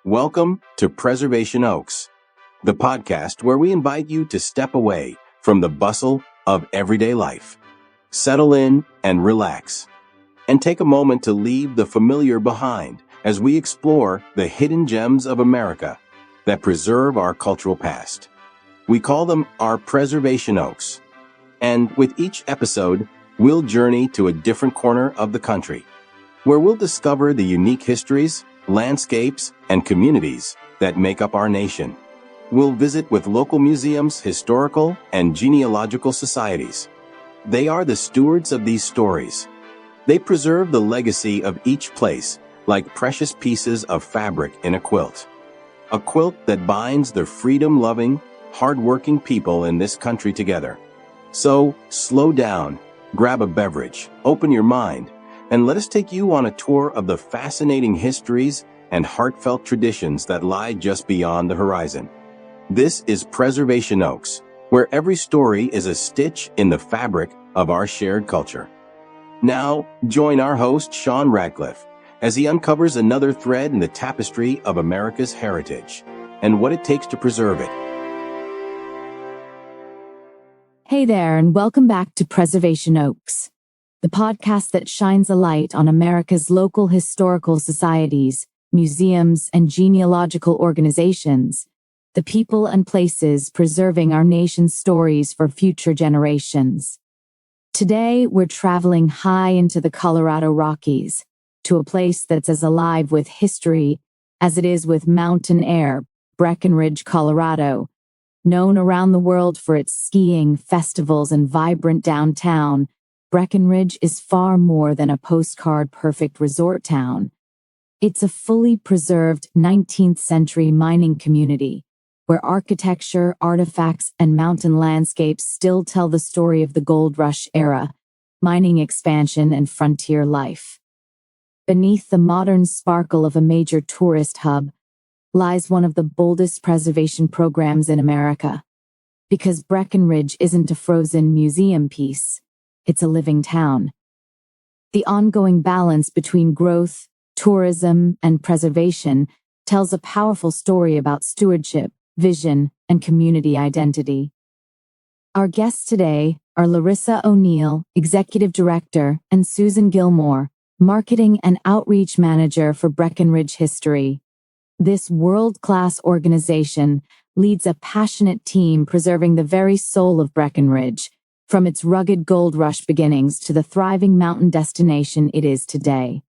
Welcome to Preservation Oaks, the podcast where we invite you to step away from the bustle of everyday life. Settle in and relax, and take a moment to leave the familiar behind as we explore the hidden gems of America that preserve our cultural past. We call them our Preservation Oaks, and with each episode, we'll journey to a different corner of the country, where we'll discover the unique histories, landscapes, and communities that make up our nation. We'll visit with local museums, historical, and genealogical societies. They are the stewards of these stories. They preserve the legacy of each place like precious pieces of fabric in a quilt that binds the freedom-loving, hard-working people in this country together. So, slow down, grab a beverage, open your mind, and let us take you on a tour of the fascinating histories and heartfelt traditions that lie just beyond the horizon. This is Preservation Oaks, where every story is a stitch in the fabric of our shared culture. Now, join our host, Sean Radcliff, as he uncovers another thread in the tapestry of America's heritage and what it takes to preserve it. Hey there, and welcome back to Preservation Oaks, the podcast that shines a light on America's local historical societies, museums, and genealogical organizations, the people and places preserving our nation's stories for future generations. Today, we're traveling high into the Colorado Rockies, to a place that's as alive with history as it is with mountain air, Breckenridge, Colorado. Known around the world for its skiing, festivals, and vibrant downtown, Breckenridge is far more than a postcard-perfect resort town. It's a fully preserved 19th-century mining community, where architecture, artifacts, and mountain landscapes still tell the story of the gold rush era, mining expansion, and frontier life. Beneath the modern sparkle of a major tourist hub lies one of the boldest preservation programs in America. Because Breckenridge isn't a frozen museum piece, it's a living town. The ongoing balance between growth, tourism, and preservation tells a powerful story about stewardship, vision, and community identity. Our guests today are Larissa O'Neill, Executive Director, and Susan Gilmore, Marketing and Outreach Manager for Breckenridge History. This world-class organization leads a passionate team preserving the very soul of Breckenridge, from its rugged gold rush beginnings to the thriving mountain destination it is today.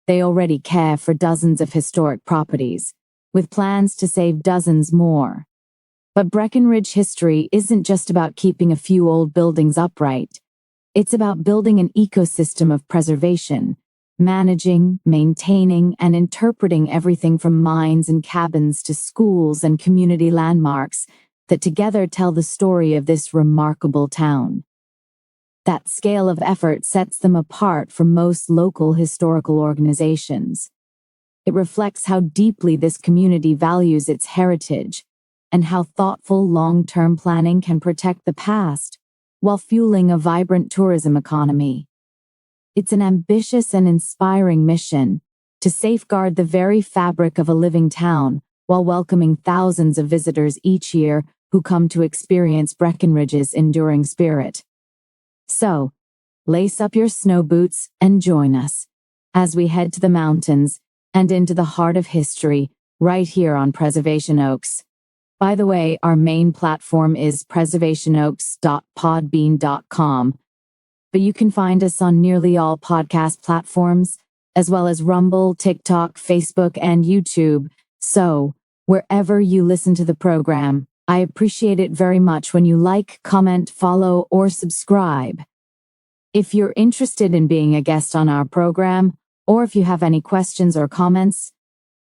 They already care for dozens of historic properties, with plans to save dozens more. But Breckenridge History isn't just about keeping a few old buildings upright. It's about building an ecosystem of preservation, managing, maintaining, and interpreting everything from mines and cabins to schools and community landmarks that together tell the story of this remarkable town. That scale of effort sets them apart from most local historical organizations. It reflects how deeply this community values its heritage and how thoughtful long-term planning can protect the past while fueling a vibrant tourism economy. It's an ambitious and inspiring mission to safeguard the very fabric of a living town while welcoming thousands of visitors each year who come to experience Breckenridge's enduring spirit. So, lace up your snow boots and join us as we head to the mountains and into the heart of history right here on Preservation Oaks. By the way, our main platform is preservationoaks.podbean.com. But you can find us on nearly all podcast platforms, as well as Rumble, TikTok, Facebook, and YouTube. So, wherever you listen to the program, I appreciate it very much when you like, comment, follow, or subscribe. If you're interested in being a guest on our program, or if you have any questions or comments,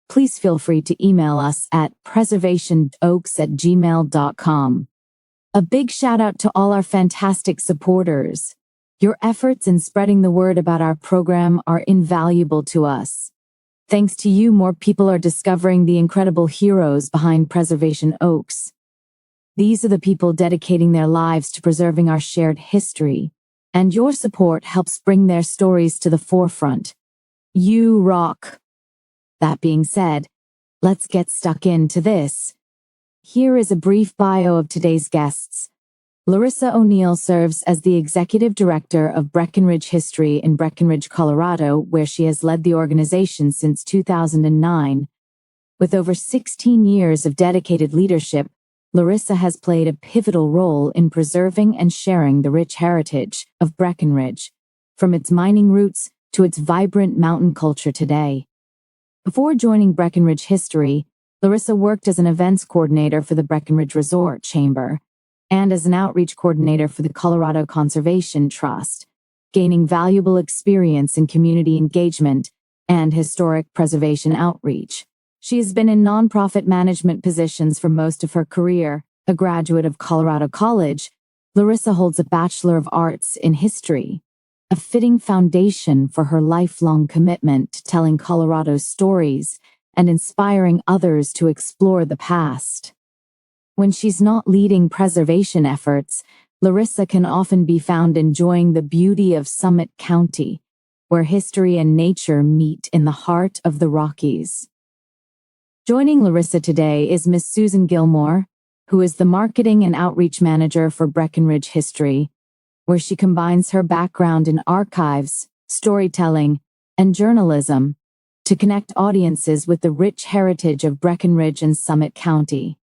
please feel free to email us at preservationoaks@gmail.com. A big shout out to all our fantastic supporters. Your efforts in spreading the word about our program are invaluable to us. Thanks to you, more people are discovering the incredible heroes behind Preservation Oaks. These are the people dedicating their lives to preserving our shared history, and your support helps bring their stories to the forefront. You rock! That being said, Let's get stuck into this. Here is a brief bio of today's guests. Larissa O'Neill serves as the Executive Director of Breckenridge History in Breckenridge, Colorado, where she has led the organization since 2009. With over 16 years of dedicated leadership, Larissa has played a pivotal role in preserving and sharing the rich heritage of Breckenridge, from its mining roots to its vibrant mountain culture today. Before joining Breckenridge History, Larissa worked as an events coordinator for the Breckenridge Resort Chamber and as an outreach coordinator for the Colorado Conservation Trust, gaining valuable experience in community engagement and historic preservation outreach. She has been in nonprofit management positions for most of her career. A graduate of Colorado College, Larissa holds a Bachelor of Arts in History, a fitting foundation for her lifelong commitment to telling Colorado's stories and inspiring others to explore the past. When she's not leading preservation efforts, Larissa can often be found enjoying the beauty of Summit County, where history and nature meet in the heart of the Rockies. Joining Larissa today is Miss Susan Gilmore, who is the Marketing and Outreach Manager for Breckenridge History, where she combines her background in archives, storytelling, and journalism to connect audiences with the rich heritage of Breckenridge and Summit County.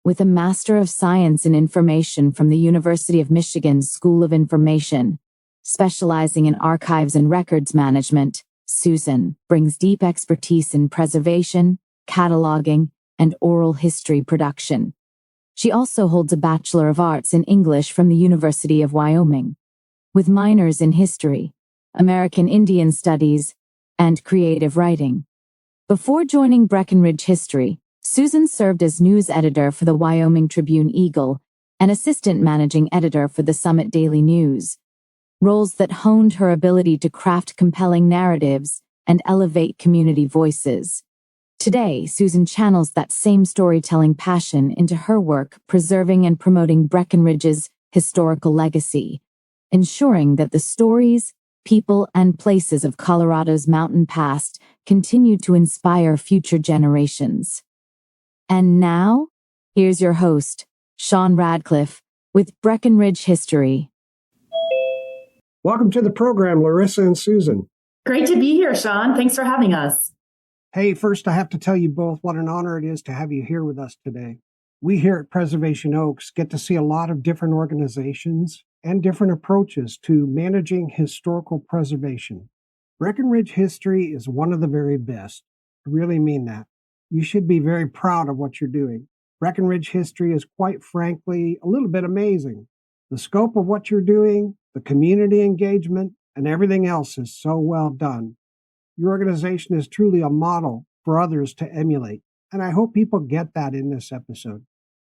With a Master of Science in Information from the University of Michigan's School of Information, specializing in archives and records management, Susan brings deep expertise in preservation, cataloging, and oral history production. She also holds a Bachelor of Arts in English from the University of Wyoming, with minors in history, American Indian Studies, and creative writing. Before joining Breckenridge History, Susan served as news editor for the Wyoming Tribune-Eagle and assistant managing editor for the Summit Daily News, roles that honed her ability to craft compelling narratives and elevate community voices. Today, Susan channels that same storytelling passion into her work preserving and promoting Breckenridge's historical legacy, ensuring that the stories, people, and places of Colorado's mountain past continue to inspire future generations. And now, here's your host, Sean Radcliff, with Breckenridge History. Welcome to the program, Larissa and Susan. Great to be here, Sean. Thanks for having us. Hey, first I have to tell you both what an honor it is to have you here with us today. We here at Preservation Oaks get to see a lot of different organizations and different approaches to managing historical preservation. Breckenridge History is one of the very best. I really mean that. You should be very proud of what you're doing. Breckenridge History is quite frankly a little bit amazing. The scope of what you're doing, the community engagement, and everything else is so well done. Your organization is truly a model for others to emulate, and I hope people get that in this episode.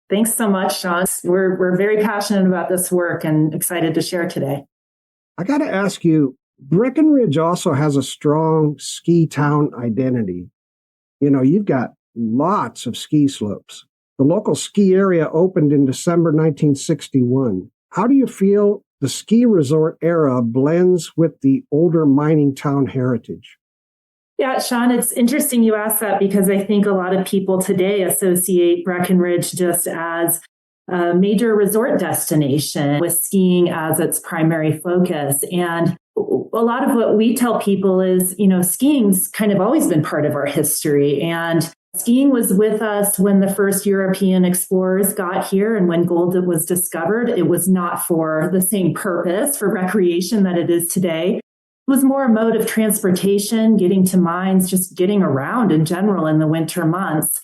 Thanks so much, Sean. We're very passionate about this work and excited to share today. I got to ask you, Breckenridge also has a strong ski town identity. You know, you've got lots of ski slopes. The local ski area opened in December 1961. How do you feel the ski resort era blends with the older mining town heritage? Yeah, Sean, it's interesting you asked that because I think a lot of people today associate Breckenridge just as a major resort destination with skiing as its primary focus. And a lot of what we tell people is, skiing's kind of always been part of our history. And skiing was with us when the first European explorers got here and when gold was discovered. It was not for the same purpose for recreation that it is today. It was more a mode of transportation, getting to mines, just getting around in general in the winter months.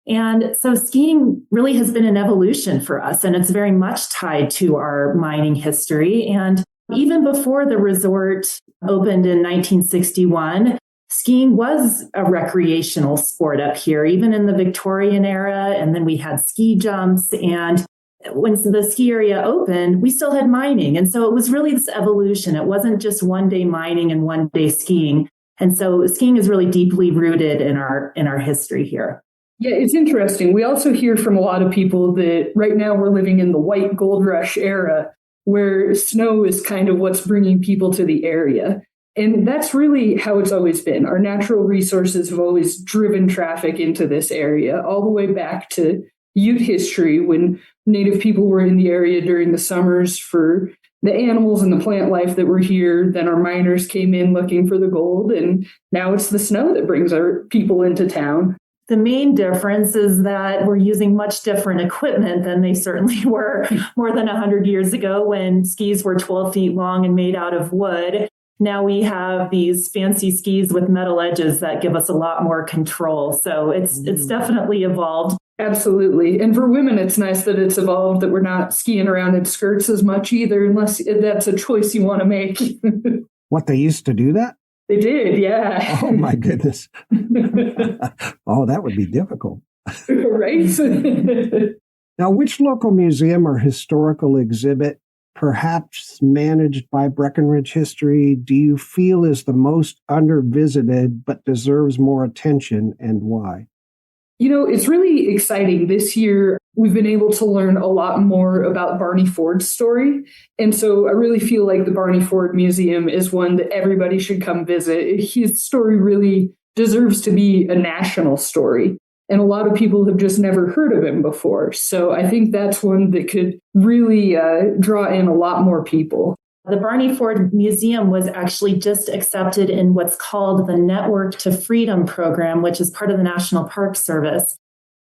And so skiing really has been an evolution for us, and it's very much tied to our mining history. And even before the resort opened in 1961, skiing was a recreational sport up here, even in the Victorian era. And then we had ski jumps. And when the ski area opened, we still had mining. And so it was really this evolution. It wasn't just one day mining and one day skiing. And so skiing is really deeply rooted in our history here. Yeah, it's interesting. We also hear from a lot of people that right now we're living in the white gold rush era, where snow is kind of what's bringing people to the area. And that's really how it's always been. Our natural resources have always driven traffic into this area, all the way back to Ute history, when Native people were in the area during the summers for the animals and the plant life that were here. Then our miners came in looking for the gold, and now it's the snow that brings our people into town. The main difference is that we're using much different equipment than they certainly were more than 100 years ago when skis were 12 feet long and made out of wood. Now we have these fancy skis with metal edges that give us a lot more control. So it's definitely evolved. Absolutely. And for women, it's nice that it's evolved, that we're not skiing around in skirts as much either, unless that's a choice you want to make. What, they used to do that? They did, yeah. Oh, my goodness. Oh, that would be difficult. Right? Now, which local museum or historical exhibit, perhaps managed by Breckenridge History, do you feel is the most under-visited but deserves more attention, and why? You know, it's really exciting. This year, we've been able to learn a lot more about Barney Ford's story. And so I really feel like the Barney Ford Museum is one that everybody should come visit. His story really deserves to be a national story. And a lot of people have just never heard of him before. So I think that's one that could really draw in a lot more people. The Barney Ford Museum was actually just accepted in what's called the Network to Freedom program, which is part of the National Park Service.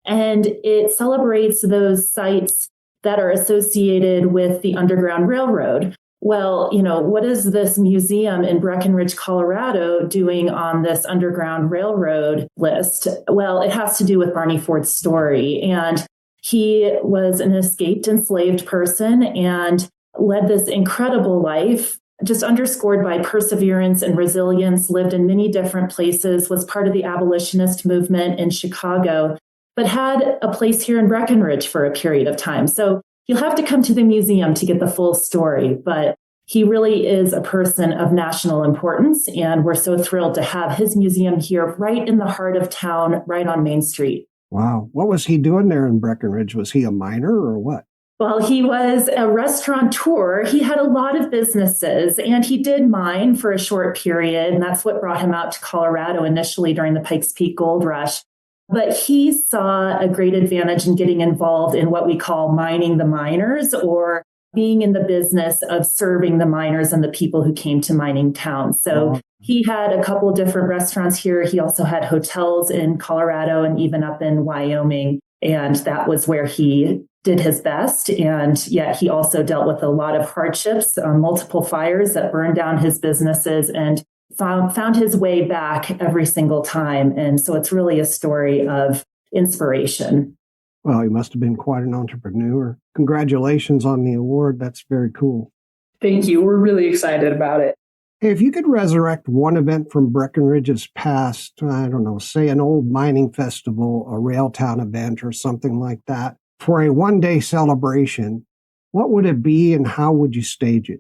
And it celebrates those sites that are associated with the Underground Railroad. Well, you know, what is this museum in Breckenridge, Colorado doing on this Underground Railroad list? Well, it has to do with Barney Ford's story. And he was an escaped enslaved person and led this incredible life, just underscored by perseverance and resilience, lived in many different places, was part of the abolitionist movement in Chicago, but had a place here in Breckenridge for a period of time. So you'll have to come to the museum to get the full story, but he really is a person of national importance, and we're so thrilled to have his museum here right in the heart of town, right on Main Street. Wow. What was he doing there in Breckenridge? Was he a miner or what? Well, he was a restaurateur. He had a lot of businesses, and he did mine for a short period, and that's what brought him out to Colorado initially during the Pikes Peak Gold Rush. But he saw a great advantage in getting involved in what we call mining the miners, or being in the business of serving the miners and the people who came to mining towns. So he had a couple of different restaurants here. He also had hotels in Colorado and even up in Wyoming, and that was where he did his best. And yet he also dealt with a lot of hardships, multiple fires that burned down his businesses, and found his way back every single time. And so it's really a story of inspiration. Well, he must have been quite an entrepreneur. Congratulations on the award. That's very cool. Thank you. We're really excited about it. Hey, if you could resurrect one event from Breckenridge's past, I don't know, say an old mining festival, a Railtown event or something like that, for a one-day celebration, what would it be and how would you stage it?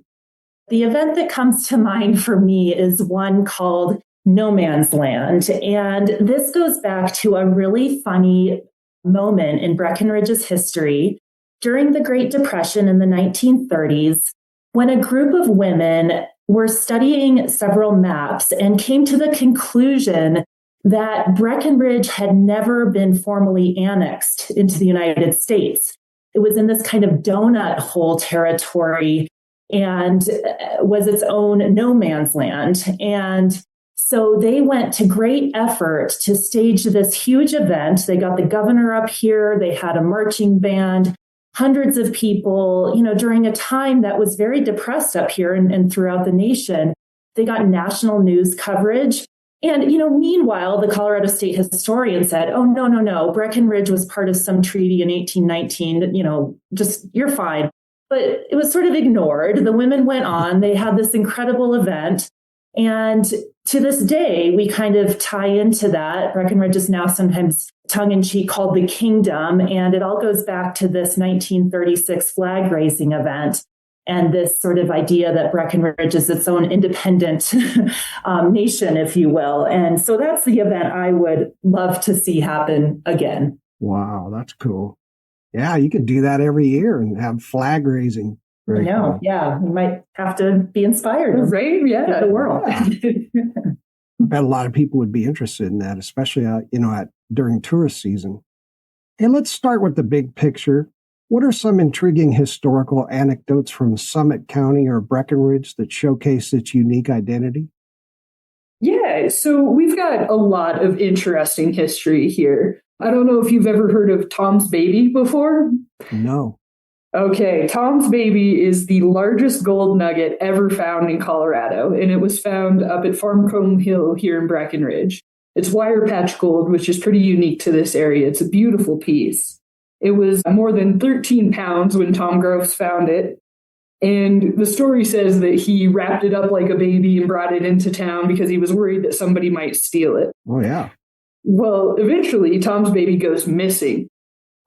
The event that comes to mind for me is one called No Man's Land. And this goes back to a really funny moment in Breckenridge's history during the Great Depression in the 1930s, when a group of women were studying several maps and came to the conclusion that Breckenridge had never been formally annexed into the United States. It was in this kind of donut hole territory and was its own no man's land. And so they went to great effort to stage this huge event. They got the governor up here. They had a marching band, hundreds of people, during a time that was very depressed up here and throughout the nation. They got national news coverage. And, meanwhile, the Colorado State historian said, oh, no, Breckenridge was part of some treaty in 1819, just you're fine. But it was sort of ignored. The women went on. They had this incredible event. And to this day, we kind of tie into that. Breckenridge is now sometimes tongue-in-cheek called the Kingdom. And it all goes back to this 1936 flag raising event and this sort of idea that Breckenridge is its own independent nation, if you will. And so that's the event I would love to see happen again. Wow, that's cool. Yeah, you could do that every year and have flag raising. Very cool. Yeah, we might have to be inspired. Right? Yeah. The world. I bet a lot of people would be interested in that, especially, during tourist season. Hey, let's start with the big picture. What are some intriguing historical anecdotes from Summit County or Breckenridge that showcase its unique identity? Yeah, so we've got a lot of interesting history here. I don't know if you've ever heard of Tom's Baby before. No. Okay, Tom's Baby is the largest gold nugget ever found in Colorado, and it was found up at Farmcombe Hill here in Breckenridge. It's wire patch gold, which is pretty unique to this area. It's a beautiful piece. It was more than 13 pounds when Tom Groves found it. And the story says that he wrapped it up like a baby and brought it into town because he was worried that somebody might steal it. Oh, yeah. Well, eventually, Tom's Baby goes missing.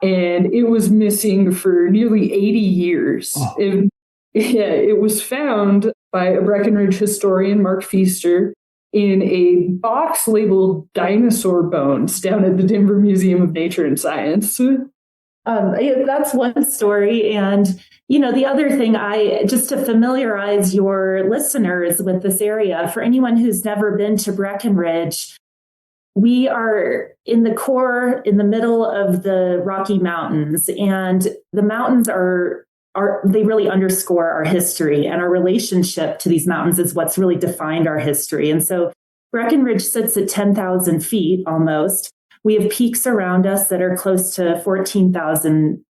And it was missing for nearly 80 years. Oh. It was found by a Breckenridge historian, Mark Feaster, in a box labeled dinosaur bones down at the Denver Museum of Nature and Science. That's one story. And, the other thing, just to familiarize your listeners with this area, for anyone who's never been to Breckenridge, we are in the core, in the middle of the Rocky Mountains, and the mountains they really underscore our history, and our relationship to these mountains is what's really defined our history. And so Breckenridge sits at 10,000 feet almost. We have peaks around us that are close to 14,000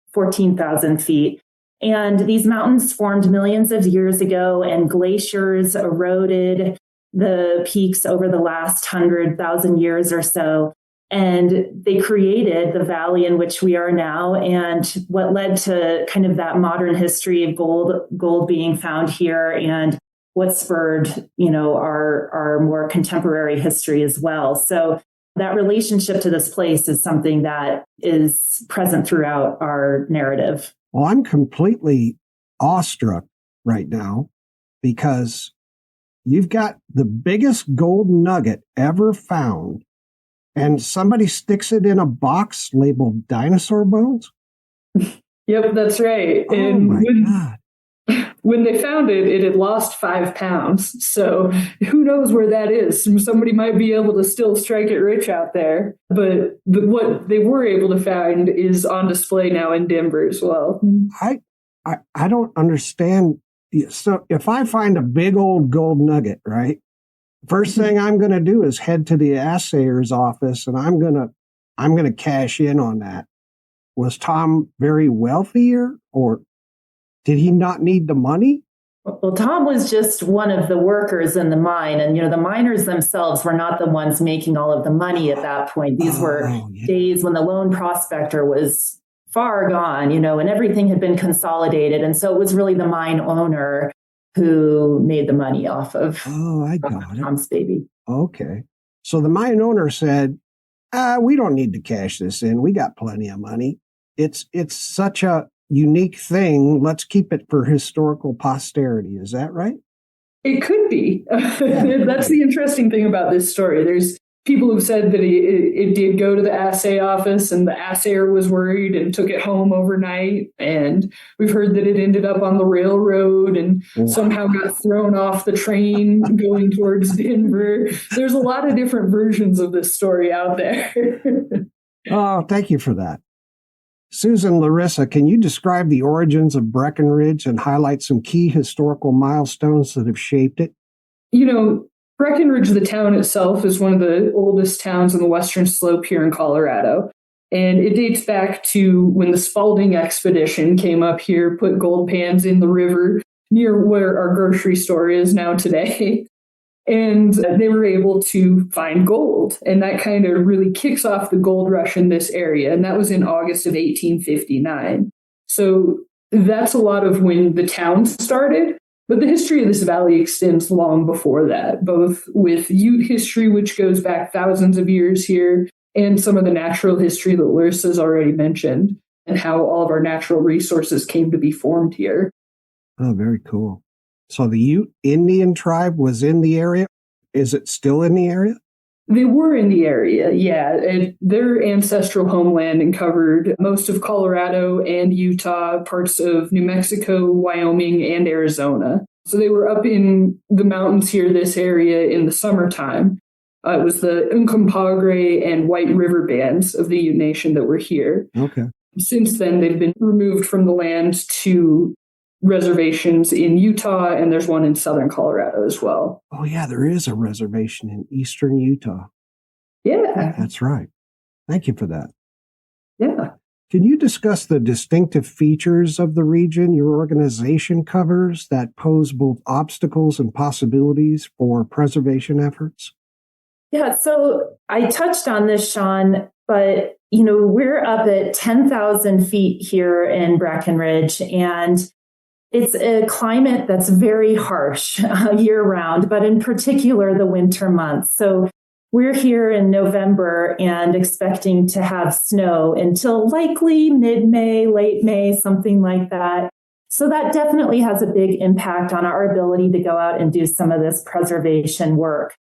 feet. And these mountains formed millions of years ago, and glaciers eroded the peaks over the last 100,000 years or so. And they created the valley in which we are now, and what led to kind of that modern history of gold being found here, and what spurred, our more contemporary history as well. So that relationship to this place is something that is present throughout our narrative. Well, I'm completely awestruck right now because you've got the biggest gold nugget ever found, and somebody sticks it in a box labeled dinosaur bones? Yep, that's right. Oh, and my God. When they found it, it had lost 5 pounds. So who knows where that is? Somebody might be able to still strike it rich out there. But what they were able to find is on display now in Denver as well. I don't understand. So if I find a big old gold nugget, right, first thing I'm going to do is head to the assayer's office, and I'm going to cash in on that. Was Tom very wealthier, or did he not need the money? Well, Tom was just one of the workers in the mine. And, the miners themselves were not the ones making all of the money at that point. These were days when the lone prospector was far gone, and everything had been consolidated. And so it was really the mine owner who made the money off of Tom's Baby. Okay. So the mine owner said, we don't need to cash this in. We got plenty of money. It's such a unique thing. Let's keep it for historical posterity. Is that right? It could be. That's the interesting thing about this story. There's people who've said that it did go to the assay office, and the assayer was worried and took it home overnight. And we've heard that it ended up on the railroad and somehow got thrown off the train going towards Denver. There's a lot of different versions of this story out there. Oh, thank you for that. Susan, Larissa, can you describe the origins of Breckenridge and highlight some key historical milestones that have shaped it? Breckenridge, the town itself, is one of the oldest towns on the western slope here in Colorado. And it dates back to when the Spalding expedition came up here, put gold pans in the river near where our grocery store is now today. And they were able to find gold. And that kind of really kicks off the gold rush in this area. And that was in August of 1859. So that's a lot of when the town started. But the history of this valley extends long before that, both with Ute history, which goes back thousands of years here, and some of the natural history that Larissa's already mentioned, and how all of our natural resources came to be formed here. Oh, very cool. So the Ute Indian tribe was in the area. Is it still in the area? They were in the area, yeah. Their ancestral homeland covered most of Colorado and Utah, parts of New Mexico, Wyoming, and Arizona. So they were up in the mountains here, this area, in the summertime. It was the Uncompahgre and White River bands of the Ute Nation that were here. Okay. Since then, they've been removed from the land to reservations in Utah, and there's one in southern Colorado as well. Oh, yeah, there is a reservation in eastern Utah. Yeah. That's right. Thank you for that. Yeah. Can you discuss the distinctive features of the region your organization covers that pose both obstacles and possibilities for preservation efforts? Yeah, so I touched on this, Sean, but we're up at 10,000 feet here in Breckenridge, and it's a climate that's very harsh year round, but in particular the winter months. So we're here in November and expecting to have snow until likely mid-May, late May, something like that. So that definitely has a big impact on our ability to go out and do some of this preservation work.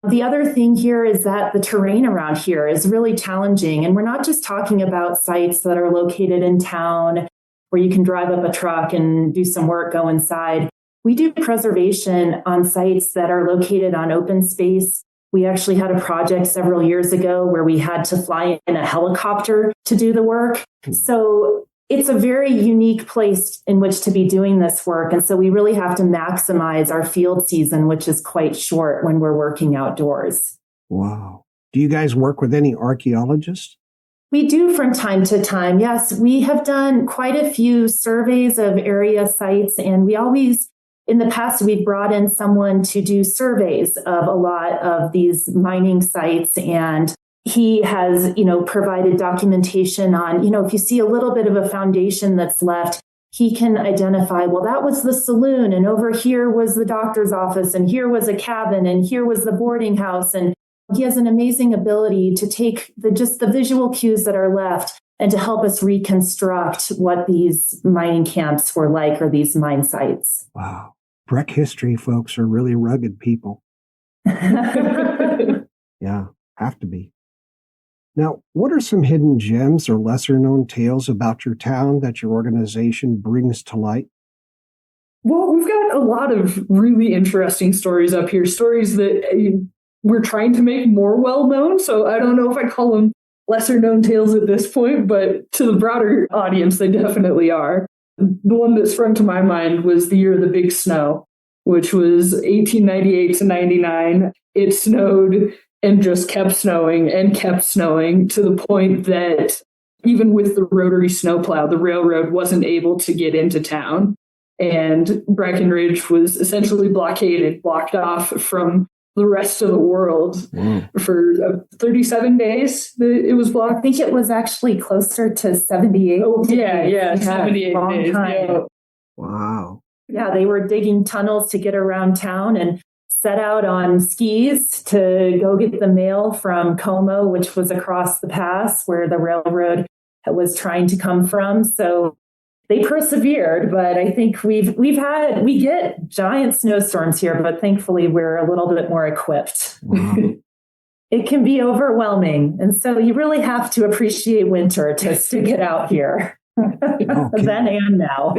The other thing here is that the terrain around here is really challenging. And we're not just talking about sites that are located in town where you can drive up a truck and do some work, go inside. We do preservation on sites that are located on open space. We actually had a project several years ago where we had to fly in a helicopter to do the work. So it's a very unique place in which to be doing this work. And so we really have to maximize our field season, which is quite short when we're working outdoors. Wow. Do you guys work with any archaeologists? We do from time to time. Yes, we have done quite a few surveys of area sites, and we always, in the past, we've brought in someone to do surveys of a lot of these mining sites, and he has, provided documentation on, if you see a little bit of a foundation that's left, he can identify, well, that was the saloon, and over here was the doctor's office, and here was a cabin, and here was the boarding house. And he has an amazing ability to take the visual cues that are left and to help us reconstruct what these mining camps were like, or these mine sites. Wow. Breck history folks are really rugged people. Yeah, have to be. Now, what are some hidden gems or lesser known tales about your town that your organization brings to light? Well, we've got a lot of really interesting stories up here, stories that we're trying to make more well-known. So I don't know if I call them lesser known tales at this point, but to the broader audience, they definitely are. The one that sprung to my mind was the year of the big snow, which was 1898 to 99. It snowed and just kept snowing to the point that even with the rotary snowplow, the railroad wasn't able to get into town. And Breckenridge was essentially blocked off from the rest of the world for 37 days. It was blocked. I think it was actually closer to 78. Oh, yeah, 78 days. Yeah. Wow. Yeah, they were digging tunnels to get around town and set out on skis to go get the mail from Como, which was across the pass where the railroad was trying to come from. So they persevered, but I think we get giant snowstorms here, but thankfully we're a little bit more equipped. Wow. It can be overwhelming. And so you really have to appreciate winter to get out here. Okay. Then and now.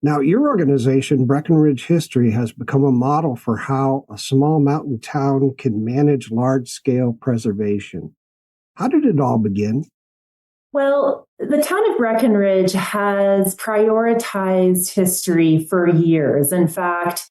Now, your organization, Breckenridge History, has become a model for how a small mountain town can manage large-scale preservation. How did it all begin? Well, the town of Breckenridge has prioritized history for years. In fact,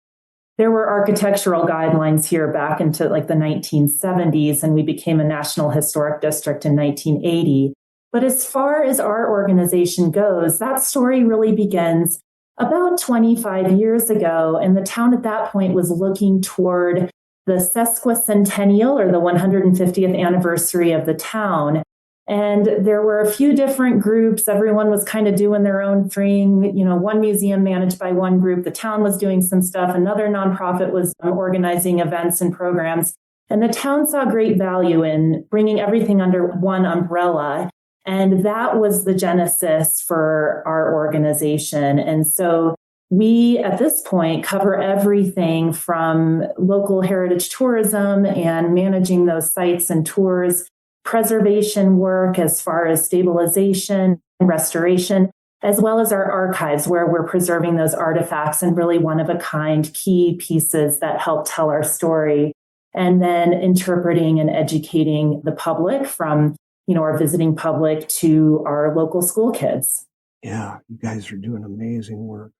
there were architectural guidelines here back into the 1970s, and we became a National Historic District in 1980. But as far as our organization goes, that story really begins about 25 years ago, and the town at that point was looking toward the sesquicentennial, or the 150th anniversary of the town. And there were a few different groups. Everyone was kind of doing their own thing. One museum managed by one group. The town was doing some stuff. Another nonprofit was organizing events and programs. And the town saw great value in bringing everything under one umbrella. And that was the genesis for our organization. And so we, at this point, cover everything from local heritage tourism and managing those sites and tours, preservation work as far as stabilization and restoration, as well as our archives where we're preserving those artifacts and really one-of-a-kind key pieces that help tell our story, and then interpreting and educating the public from, our visiting public to our local school kids. Yeah, you guys are doing amazing work.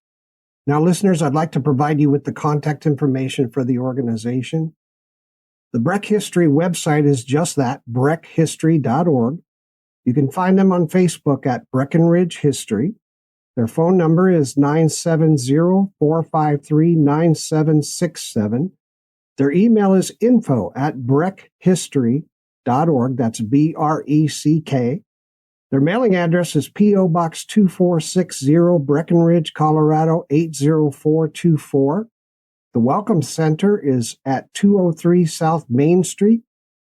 Now, listeners, I'd like to provide you with the contact information for the organization. The Breck History website is just that, breckhistory.org. You can find them on Facebook at Breckenridge History. Their phone number is 970-453-9767. Their email is info@breckhistory.org. That's BRECK. Their mailing address is P.O. Box 2460, Breckenridge, Colorado 80424. The Welcome Center is at 203 South Main Street,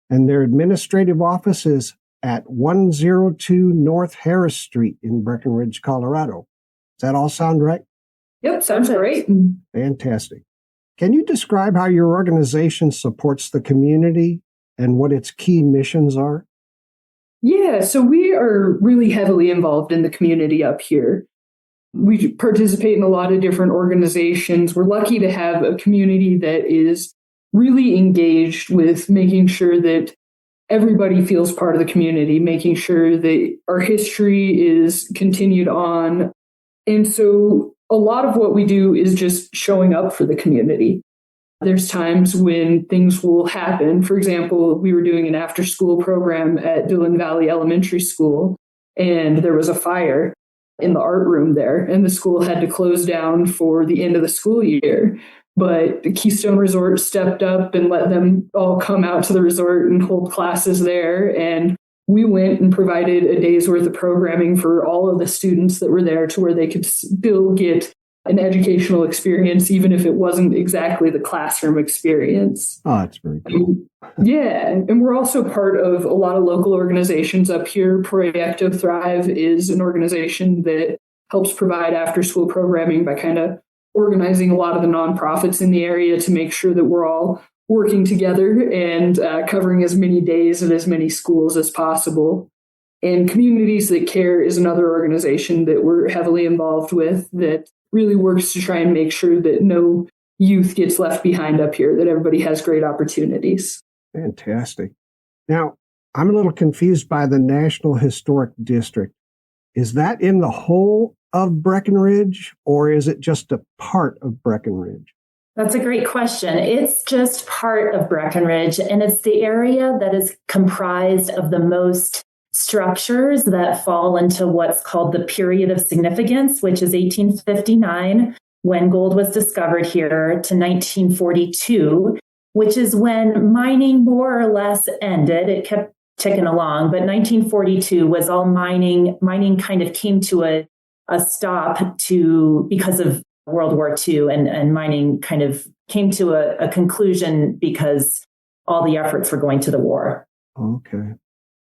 and their administrative office is at 102 North Harris Street in Breckenridge, Colorado. Does that all sound right? Yep, sounds great. Fantastic. Can you describe how your organization supports the community and what its key missions are? Yeah, so we are really heavily involved in the community up here. We participate in a lot of different organizations. We're lucky to have a community that is really engaged with making sure that everybody feels part of the community, making sure that our history is continued on. And so a lot of what we do is just showing up for the community. There's times when things will happen. For example, we were doing an after-school program at Dillon Valley Elementary School, and there was a fire in the art room there, and the school had to close down for the end of the school year. But the Keystone Resort stepped up and let them all come out to the resort and hold classes there. And we went and provided a day's worth of programming for all of the students that were there to where they could still get an educational experience, even if it wasn't exactly the classroom experience. Oh, that's very cool. Yeah. And we're also part of a lot of local organizations up here. Proyecto Thrive is an organization that helps provide after-school programming by kind of organizing a lot of the nonprofits in the area to make sure that we're all working together and covering as many days at as many schools as possible. And Communities That Care is another organization that we're heavily involved with that really works to try and make sure that no youth gets left behind up here, that everybody has great opportunities. Fantastic. Now, I'm a little confused by the National Historic District. Is that in the whole of Breckenridge, or is it just a part of Breckenridge? That's a great question. It's just part of Breckenridge, and it's the area that is comprised of the most structures that fall into what's called the period of significance, which is 1859, when gold was discovered here, to 1942, which is when mining more or less ended. It kept ticking along, but 1942 was all mining. Mining kind of came to a stop because of World War II, and mining kind of came to a conclusion because all the efforts were going to the war. Okay.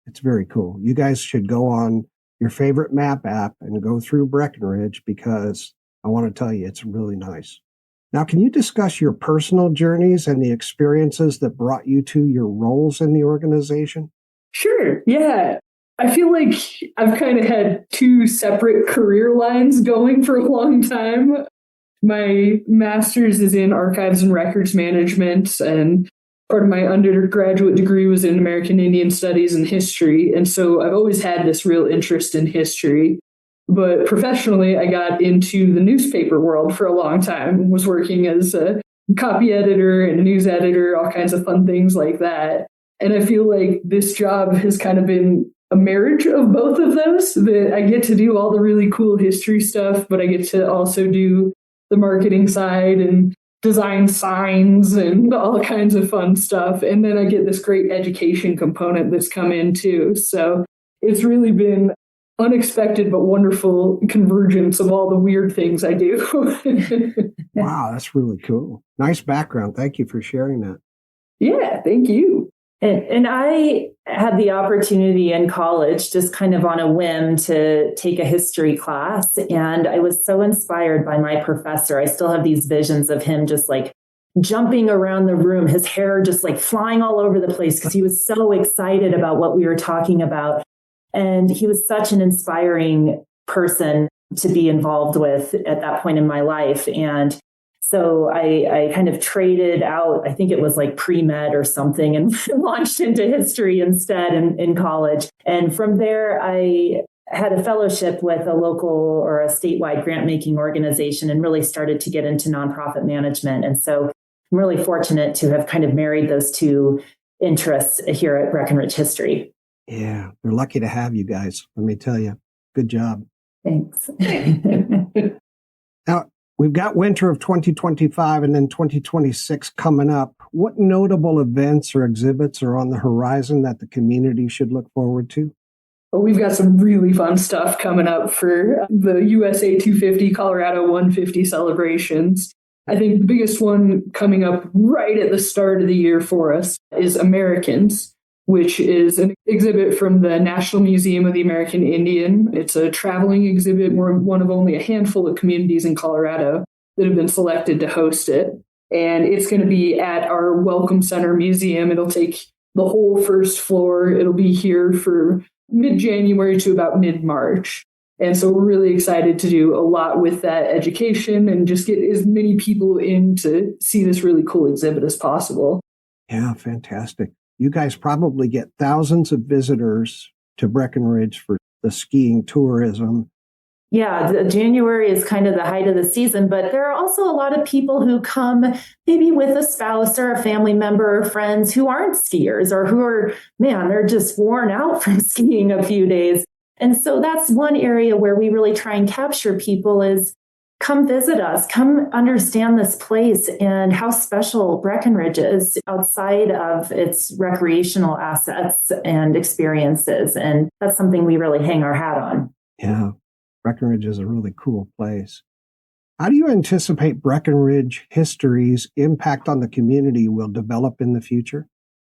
It's very cool. You guys should go on your favorite map app and go through Breckenridge, because I want to tell you, it's really nice. Now, can you discuss your personal journeys and the experiences that brought you to your roles in the organization? Sure. Yeah. I feel like I've kind of had two separate career lines going for a long time. My master's is in archives and records management, and part of my undergraduate degree was in American Indian Studies and history. And so I've always had this real interest in history. But professionally, I got into the newspaper world for a long time, was working as a copy editor and news editor, all kinds of fun things like that. And I feel like this job has kind of been a marriage of both of those, that I get to do all the really cool history stuff, but I get to also do the marketing side and design signs and all kinds of fun stuff. And then I get this great education component that's come in too. So it's really been unexpected but wonderful convergence of all the weird things I do. Wow, that's really cool. Nice background. Thank you for sharing that. Yeah, thank you. And I had the opportunity in college, just kind of on a whim, to take a history class. And I was so inspired by my professor. I still have these visions of him just like jumping around the room, his hair just like flying all over the place because he was so excited about what we were talking about. And he was such an inspiring person to be involved with at that point in my life. And so I kind of traded out, I think it was like pre-med or something, and launched into history instead in college. And from there, I had a fellowship with a local or a statewide grant-making organization and really started to get into nonprofit management. And so I'm really fortunate to have kind of married those two interests here at Breckenridge History. Yeah, we're lucky to have you guys, let me tell you. Good job. Thanks. Now, we've got winter of 2025 and then 2026 coming up. What notable events or exhibits are on the horizon that the community should look forward to? Well, we've got some really fun stuff coming up for the USA 250 Colorado 150 celebrations. I think the biggest one coming up right at the start of the year for us is Americans, which is an exhibit from the National Museum of the American Indian. It's a traveling exhibit. We're one of only a handful of communities in Colorado that have been selected to host it. And it's going to be at our Welcome Center Museum. It'll take the whole first floor. It'll be here for mid-January to about mid-March. And so we're really excited to do a lot with that education and just get as many people in to see this really cool exhibit as possible. Yeah, fantastic. You guys probably get thousands of visitors to Breckenridge for the skiing tourism. Yeah, January is kind of the height of the season, but there are also a lot of people who come maybe with a spouse or a family member or friends who aren't skiers or who are, they're just worn out from skiing a few days. And so that's one area where we really try and capture people is come visit us, come understand this place and how special Breckenridge is outside of its recreational assets and experiences. And that's something we really hang our hat on. Yeah, Breckenridge is a really cool place. How do you anticipate Breckenridge history's impact on the community will develop in the future?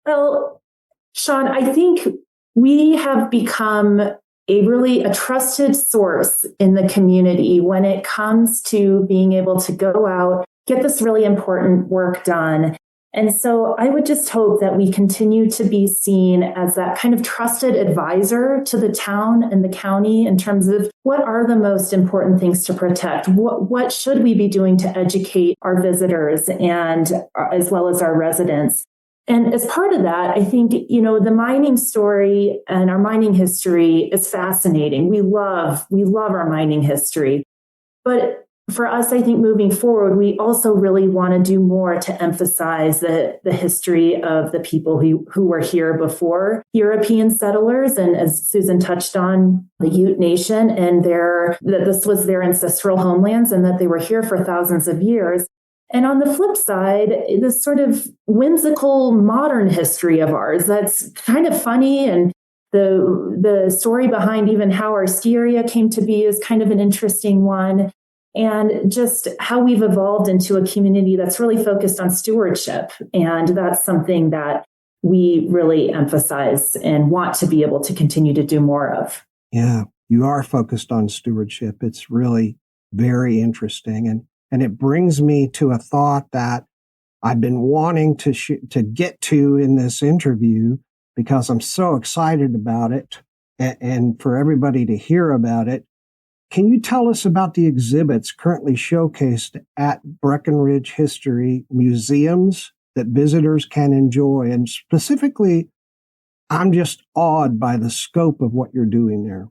Well, Sean, I think we have become a trusted source in the community when it comes to being able to go out, get this really important work done. And so I would just hope that we continue to be seen as that kind of trusted advisor to the town and the county in terms of what are the most important things to protect? What should we be doing to educate our visitors and as well as our residents? And as part of that, I think, the mining story and our mining history is fascinating. We love our mining history. But for us, I think moving forward, we also really want to do more to emphasize the history of the people who were here before European settlers. And as Susan touched on, the Ute Nation and that this was their ancestral homelands and that they were here for thousands of years. And on the flip side, this sort of whimsical modern history of ours that's kind of funny. And the story behind even how our ski area came to be is kind of an interesting one. And just how we've evolved into a community that's really focused on stewardship. And that's something that we really emphasize and want to be able to continue to do more of. Yeah, you are focused on stewardship. It's really very interesting. And it brings me to a thought that I've been wanting to get to in this interview because I'm so excited about it and for everybody to hear about it. Can you tell us about the exhibits currently showcased at Breckenridge History museums that visitors can enjoy? And specifically, I'm just awed by the scope of what you're doing there.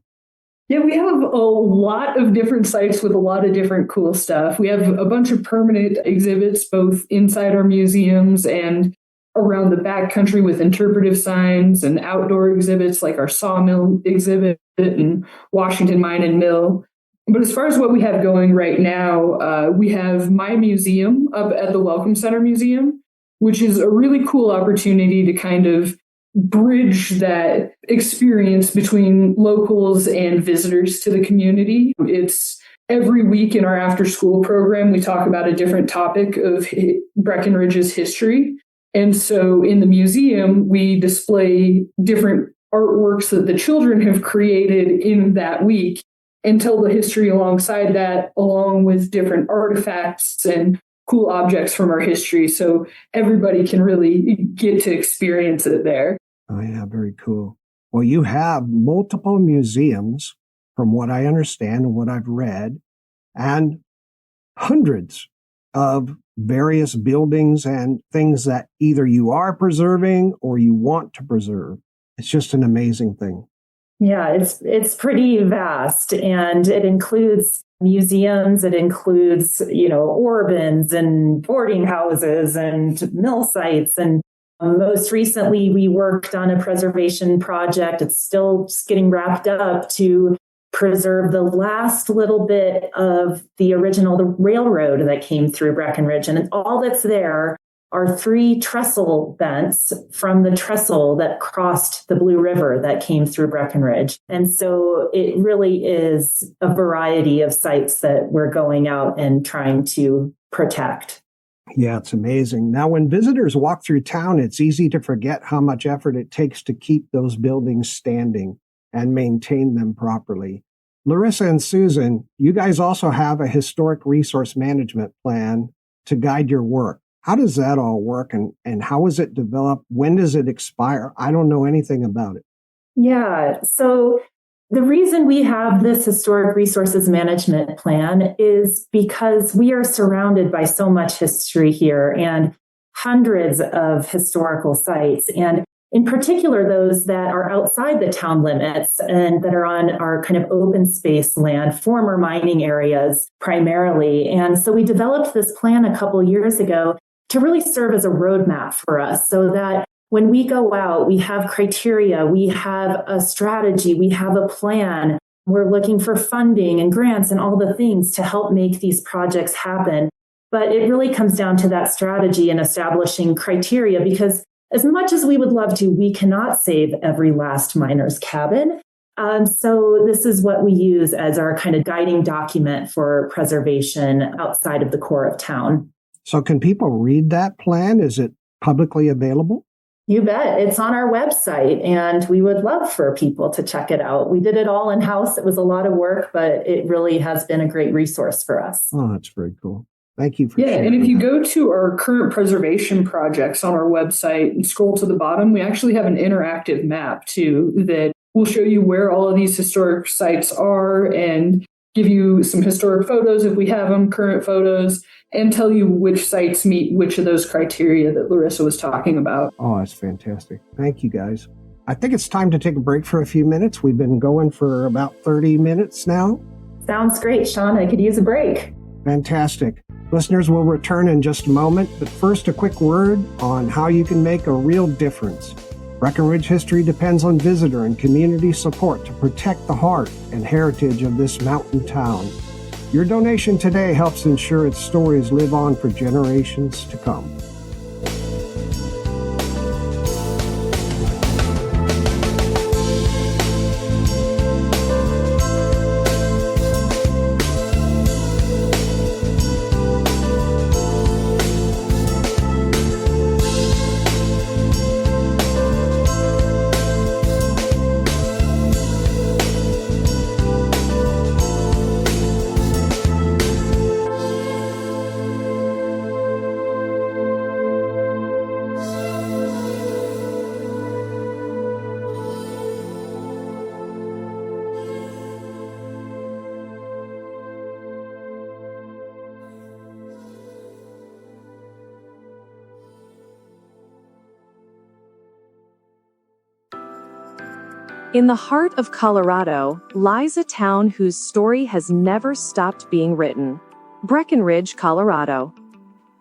Yeah, we have a lot of different sites with a lot of different cool stuff. We have a bunch of permanent exhibits, both inside our museums and around the backcountry with interpretive signs and outdoor exhibits like our sawmill exhibit and Washington Mine and Mill. But as far as what we have going right now, we have My Museum up at the Welcome Center Museum, which is a really cool opportunity to kind of bridge that experience between locals and visitors to the community. It's every week in our after school program, we talk about a different topic of Breckenridge's history. And so in the museum, we display different artworks that the children have created in that week and tell the history alongside that, along with different artifacts and cool objects from our history. So everybody can really get to experience it there. Oh, yeah, very cool. Well, you have multiple museums, from what I understand and what I've read, and hundreds of various buildings and things that either you are preserving or you want to preserve. It's just an amazing thing. Yeah, it's pretty vast, and it includes museums, it includes, Orbans and boarding houses and mill sites. And most recently, we worked on a preservation project. It's still getting wrapped up to preserve the last little bit of the railroad that came through Breckenridge. And all that's there are 3 trestle vents from the trestle that crossed the Blue River that came through Breckenridge. And so it really is a variety of sites that we're going out and trying to protect. Yeah, it's amazing. Now, when visitors walk through town, it's easy to forget how much effort it takes to keep those buildings standing and maintain them properly. Larissa and Susan, you guys also have a historic resource management plan to guide your work. How does that all work, and how is it developed? When does it expire? I don't know anything about it. Yeah, so the reason we have this historic resources management plan is because we are surrounded by so much history here and hundreds of historical sites, and in particular, those that are outside the town limits and that are on our kind of open space land, former mining areas primarily. And so we developed this plan a couple years ago to really serve as a roadmap for us so that when we go out, we have criteria, we have a strategy, we have a plan. We're looking for funding and grants and all the things to help make these projects happen. But it really comes down to that strategy and establishing criteria, because as much as we would love to, we cannot save every last miner's cabin. So this is what we use as our kind of guiding document for preservation outside of the core of town. So can people read that plan? Is it publicly available? You bet. It's on our website, and we would love for people to check it out. We did it all in-house. It was a lot of work, but it really has been a great resource for us. Oh, that's very cool. Thank you for sharing. And if you go to our current preservation projects on our website and scroll to the bottom, we actually have an interactive map too that will show you where all of these historic sites are and give you some historic photos if we have them, current photos, and tell you which sites meet which of those criteria that Larissa was talking about. Oh, that's fantastic. Thank you, guys. I think it's time to take a break for a few minutes. We've been going for about 30 minutes now. Sounds great, Sean. I could use a break. Fantastic. Listeners, will return in just a moment, but first a quick word on how you can make a real difference. Breckenridge History depends on visitor and community support to protect the heart and heritage of this mountain town. Your donation today helps ensure its stories live on for generations to come. In the heart of Colorado lies a town whose story has never stopped being written, Breckenridge, Colorado.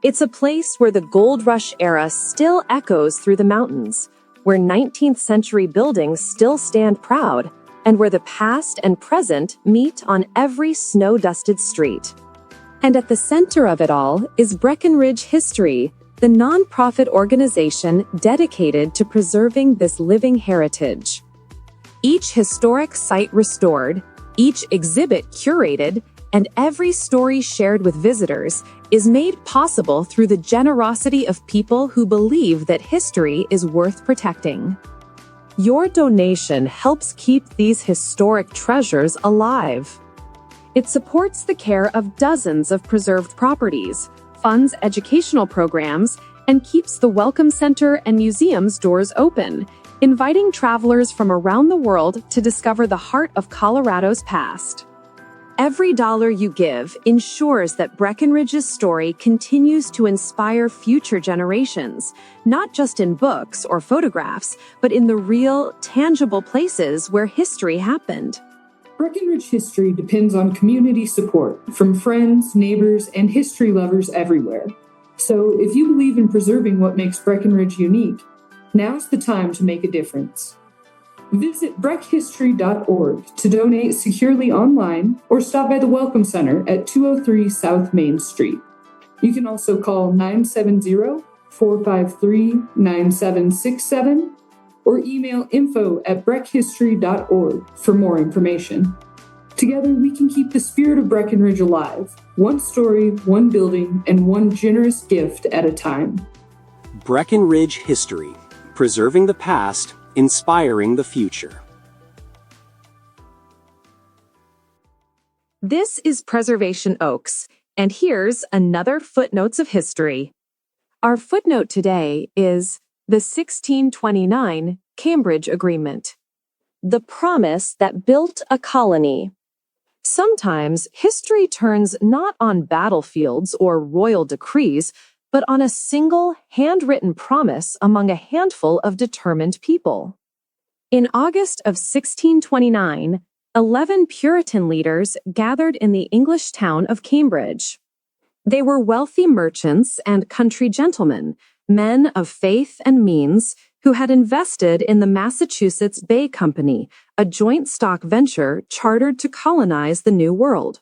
It's a place where the gold rush era still echoes through the mountains, where 19th century buildings still stand proud, and where the past and present meet on every snow-dusted street. And at the center of it all is Breckenridge History, the nonprofit organization dedicated to preserving this living heritage. Each historic site restored, each exhibit curated, and every story shared with visitors is made possible through the generosity of people who believe that history is worth protecting. Your donation helps keep these historic treasures alive. It supports the care of dozens of preserved properties, funds educational programs, and keeps the Welcome Center and museum's doors open, inviting travelers from around the world to discover the heart of Colorado's past. Every dollar you give ensures that Breckenridge's story continues to inspire future generations, not just in books or photographs, but in the real, tangible places where history happened. Breckenridge History depends on community support from friends, neighbors, and history lovers everywhere. So if you believe in preserving what makes Breckenridge unique, now's the time to make a difference. Visit breckhistory.org to donate securely online or stop by the Welcome Center at 203 South Main Street. You can also call 970-453-9767 or email info@breckhistory.org for more information. Together, we can keep the spirit of Breckenridge alive, one story, one building, and one generous gift at a time. Breckenridge History, preserving the past, inspiring the future. This is Preservation Oaks, and here's another Footnotes of History. Our footnote today is the 1629 Cambridge Agreement, the promise that built a colony. Sometimes history turns not on battlefields or royal decrees, but on a single handwritten promise among a handful of determined people. In August of 1629, 11 Puritan leaders gathered in the English town of Cambridge. They were wealthy merchants and country gentlemen, men of faith and means, who had invested in the Massachusetts Bay Company, a joint stock venture chartered to colonize the New World.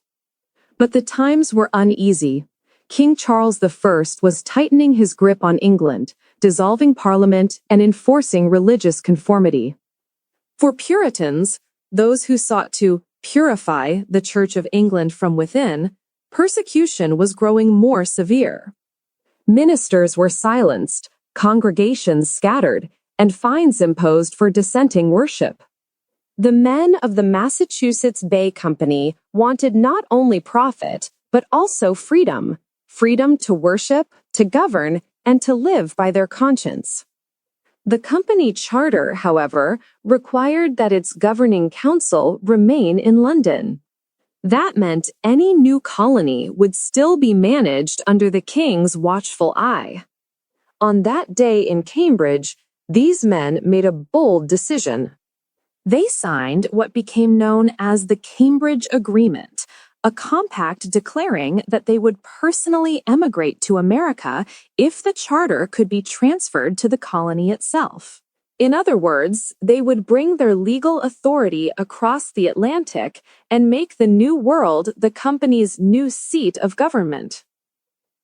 But the times were uneasy. King Charles I was tightening his grip on England, dissolving Parliament and enforcing religious conformity. For Puritans, those who sought to purify the Church of England from within, persecution was growing more severe. Ministers were silenced, congregations scattered, and fines imposed for dissenting worship. The men of the Massachusetts Bay Company wanted not only profit, but also freedom to worship, to govern, and to live by their conscience. The company charter, however, required that its governing council remain in London. That meant any new colony would still be managed under the king's watchful eye. On that day in Cambridge, these men made a bold decision. They signed what became known as the Cambridge Agreement, a compact declaring that they would personally emigrate to America if the charter could be transferred to the colony itself. In other words, they would bring their legal authority across the Atlantic and make the New World the company's new seat of government.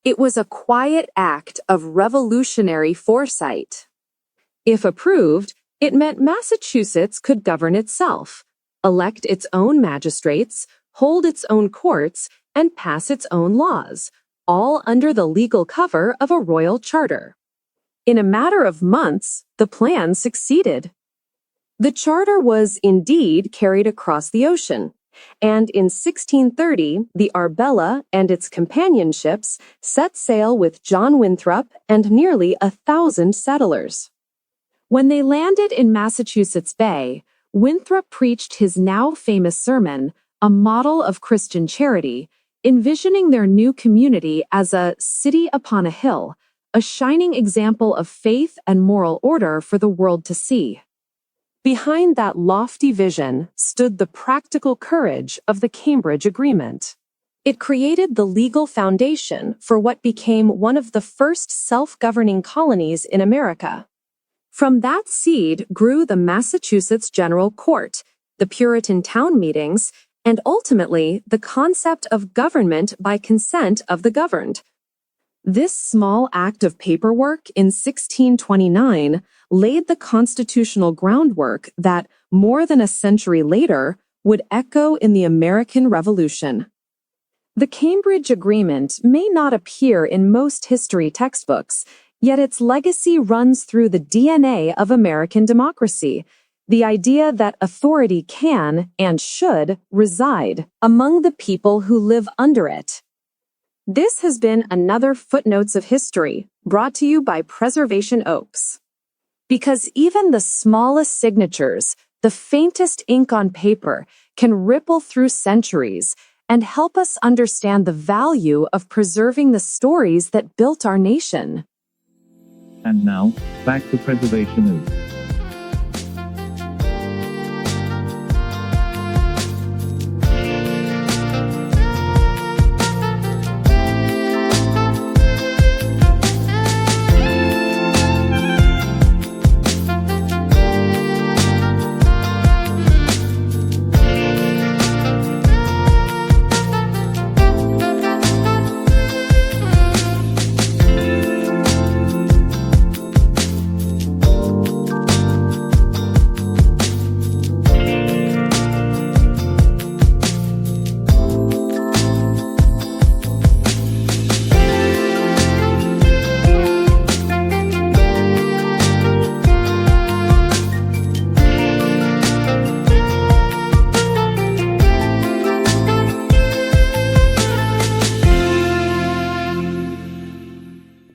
It was a quiet act of revolutionary foresight. If approved, it meant Massachusetts could govern itself, elect its own magistrates, hold its own courts, and pass its own laws, all under the legal cover of a royal charter. In a matter of months, the plan succeeded. The charter was indeed carried across the ocean, and in 1630, the Arbella and its companion ships set sail with John Winthrop and nearly 1,000 settlers. When they landed in Massachusetts Bay, Winthrop preached his now famous sermon, a model of Christian charity, envisioning their new community as a city upon a hill, a shining example of faith and moral order for the world to see. Behind that lofty vision stood the practical courage of the Cambridge Agreement. It created the legal foundation for what became one of the first self-governing colonies in America. From that seed grew the Massachusetts General Court, the Puritan town meetings, and ultimately the concept of government by consent of the governed. This small act of paperwork in 1629 laid the constitutional groundwork that, more than a century later, would echo in the American Revolution. The Cambridge Agreement may not appear in most history textbooks, yet its legacy runs through the DNA of American democracy. The idea that authority can and should reside among the people who live under it. This has been another Footnotes of History, brought to you by Preservation Oaks. Because even the smallest signatures, the faintest ink on paper, can ripple through centuries and help us understand the value of preserving the stories that built our nation. And now, back to Preservation Oaks.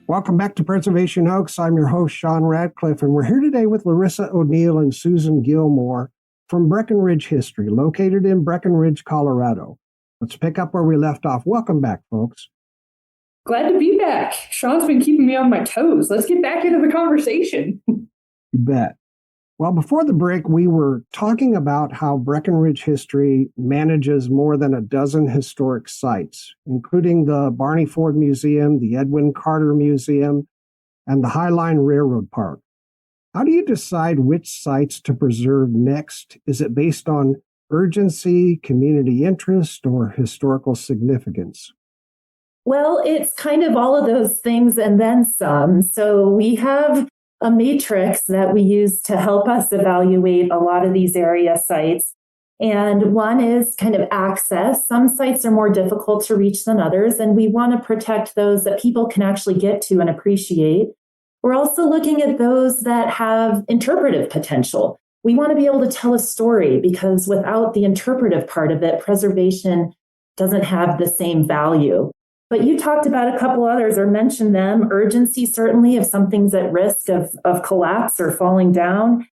Welcome back to Preservation Oaks. I'm your host, Sean Radcliff, and we're here today with Larissa O'Neill and Susan Gilmore from Breckenridge History, located in Breckenridge, Colorado. Let's pick up where we left off. Welcome back, folks. Glad to be back. Sean's been keeping me on my toes. Let's get back into the conversation. You bet. Well, before the break, we were talking about how Breckenridge History manages more than a dozen historic sites, including the Barney Ford Museum, the Edwin Carter Museum, and the Highline Railroad Park. How do you decide which sites to preserve next? Is it based on urgency, community interest, or historical significance? Well, it's kind of all of those things and then some. So we have a matrix that we use to help us evaluate a lot of these area sites. And one is kind of access. Some sites are more difficult to reach than others, and we want to protect those that people can actually get to and appreciate. We're also looking at those that have interpretive potential. We want to be able to tell a story, because without the interpretive part of it, preservation doesn't have the same value. But you talked about a couple others or mentioned them. Urgency, certainly, if something's at risk of collapse or falling down.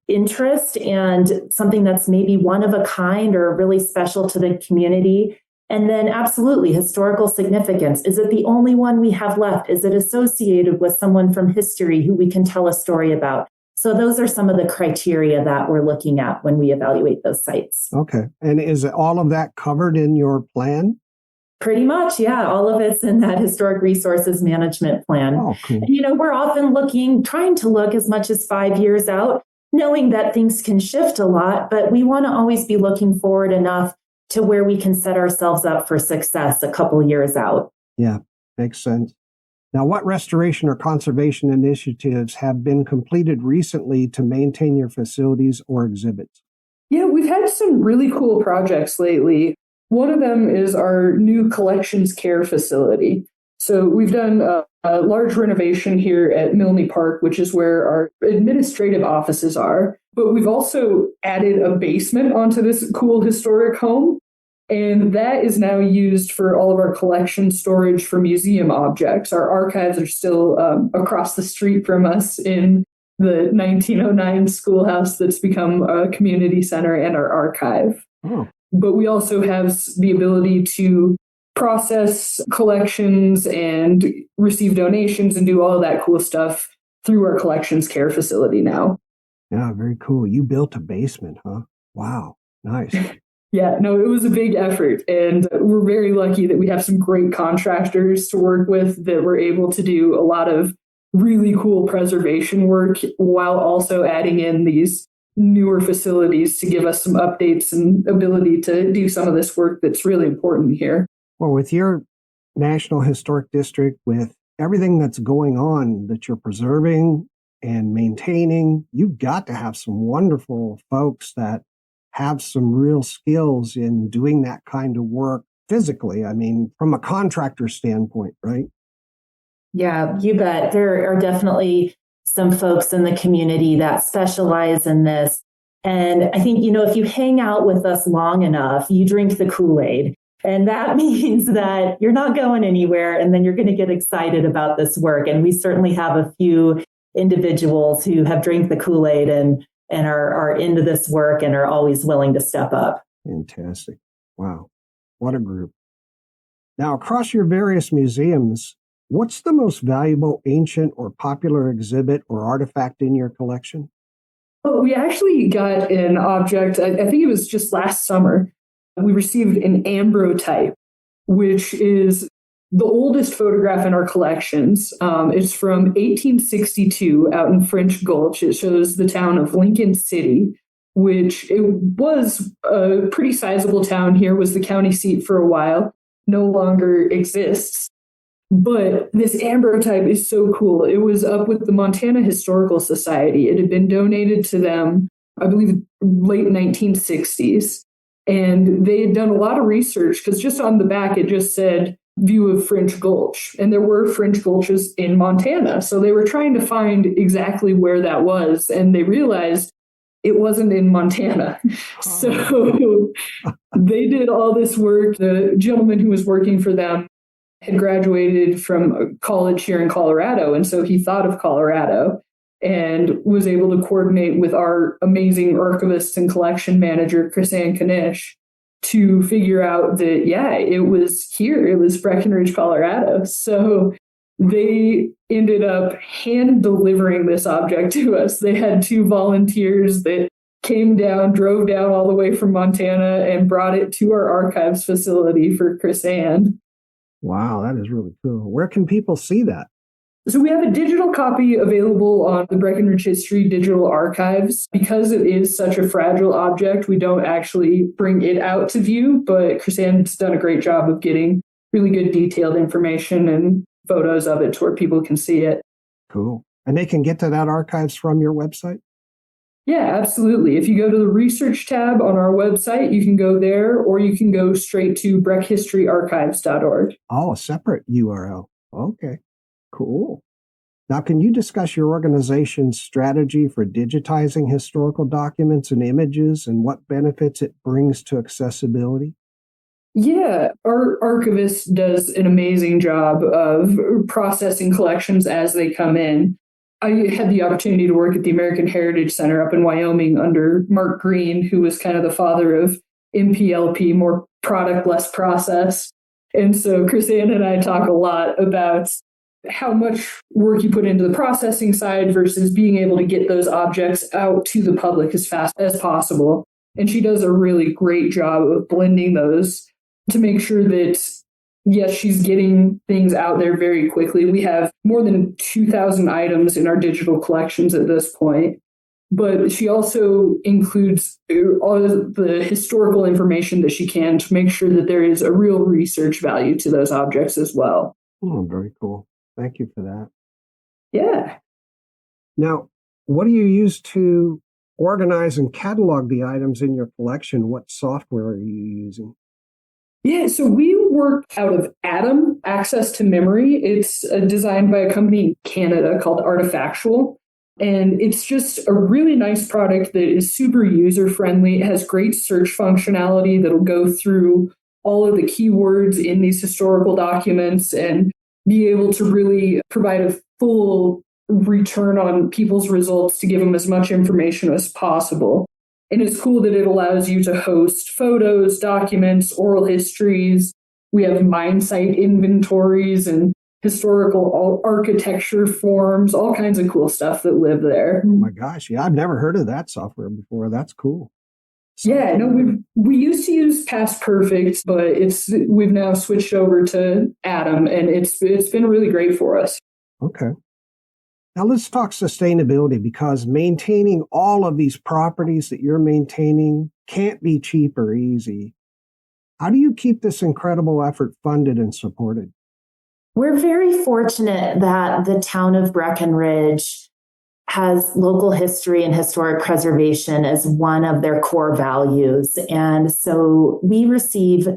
Interest, and something that's maybe one of a kind or really special to the community. And then absolutely historical significance. Is it the only one we have left? Is it associated with someone from history who we can tell a story about? So those are some of the criteria that we're looking at when we evaluate those sites. Okay. And is all of that covered in your plan? Pretty much, yeah. All of it's in that historic resources management plan. Oh, cool. And, we're often trying to look as much as 5 years out, knowing that things can shift a lot, but we want to always be looking forward enough to where we can set ourselves up for success a couple years out. Yeah, makes sense. Now, what restoration or conservation initiatives have been completed recently to maintain your facilities or exhibits? Yeah, we've had some really cool projects lately. One of them is our new collections care facility. So we've done a large renovation here at Milne Park, which is where our administrative offices are. But we've also added a basement onto this cool historic home. And that is now used for all of our collection storage for museum objects. Our archives are still across the street from us in the 1909 schoolhouse that's become a community center and our archive. Oh. But we also have the ability to process collections and receive donations and do all of that cool stuff through our collections care facility now. Yeah, very cool. You built a basement, huh? Wow, nice. Yeah, no, it was a big effort. And we're very lucky that we have some great contractors to work with that were able to do a lot of really cool preservation work while also adding in these newer facilities to give us some updates and ability to do some of this work that's really important here. Well, with your National Historic District, with everything that's going on that you're preserving and maintaining, you've got to have some wonderful folks that have some real skills in doing that kind of work physically. I mean, from a contractor standpoint, right? Yeah, you bet. There are definitely some folks in the community that specialize in this. And I think, if you hang out with us long enough, you drink the Kool-Aid. And that means that you're not going anywhere, and then you're going to get excited about this work. And we certainly have a few individuals who have drank the Kool-Aid and are into this work and are always willing to step up. Fantastic. Wow. What a group. Now, across your various museums, what's the most valuable ancient or popular exhibit or artifact in your collection? Oh, we actually got an object, I think it was just last summer. We received an ambrotype, which is the oldest photograph in our collections. It's from 1862 out in French Gulch. It shows the town of Lincoln City, which it was a pretty sizable town here, was the county seat for a while, no longer exists. But this ambrotype is so cool. It was up with the Montana Historical Society. It had been donated to them, I believe, late 1960s. And they had done a lot of research because just on the back, it just said view of French Gulch. And there were French Gulches in Montana. So they were trying to find exactly where that was. And they realized it wasn't in Montana. So they did all this work. The gentleman who was working for them had graduated from college here in Colorado. And so he thought of Colorado and was able to coordinate with our amazing archivist and collection manager, Chris-Ann Kanish, to figure out that, it was here. It was Breckenridge, Colorado. So they ended up hand delivering this object to us. They had 2 volunteers that drove down all the way from Montana and brought it to our archives facility for Chris-Ann. Wow, that is really cool. Where can people see that? So we have a digital copy available on the Breckenridge History digital archives. Because it is such a fragile object, we don't actually bring it out to view, but Chris-Ann's done a great job of getting really good detailed information and photos of it to where people can see it. Cool. And they can get to that archives from your website? Yeah, absolutely. If you go to the research tab on our website, you can go there, or you can go straight to breckhistoryarchives.org. Oh, a separate URL. Okay, cool. Now, can you discuss your organization's strategy for digitizing historical documents and images and what benefits it brings to accessibility? Yeah, our archivist does an amazing job of processing collections as they come in. I had the opportunity to work at the American Heritage Center up in Wyoming under Mark Green, who was kind of the father of MPLP, more product, less process. And so Chris-Ann and I talk a lot about how much work you put into the processing side versus being able to get those objects out to the public as fast as possible. And she does a really great job of blending those to make sure that, yes, she's getting things out there very quickly. We have more than 2,000 items in our digital collections at this point, but she also includes all of the historical information that she can to make sure that there is a real research value to those objects as well. Oh, very cool. Thank you for that. Yeah. Now, what do you use to organize and catalog the items in your collection? What software are you using? Yeah, so we work out of Atom, Access to Memory. It's designed by a company in Canada called Artifactual. And it's just a really nice product that is super user-friendly. It has great search functionality that'll go through all of the keywords in these historical documents and be able to really provide a full return on people's results to give them as much information as possible. And it's cool that it allows you to host photos, documents, oral histories. We have mine site inventories and historical architecture forms, all kinds of cool stuff that live there. Oh my gosh, yeah, I've never heard of that software before. That's cool. Yeah, no, we used to use Past Perfect, but we've now switched over to Atom, and it's been really great for us. Okay. Now let's talk sustainability, because maintaining all of these properties that you're maintaining can't be cheap or easy. How do you keep this incredible effort funded and supported? We're very fortunate that the town of Breckenridge has local history and historic preservation as one of their core values. And so we receive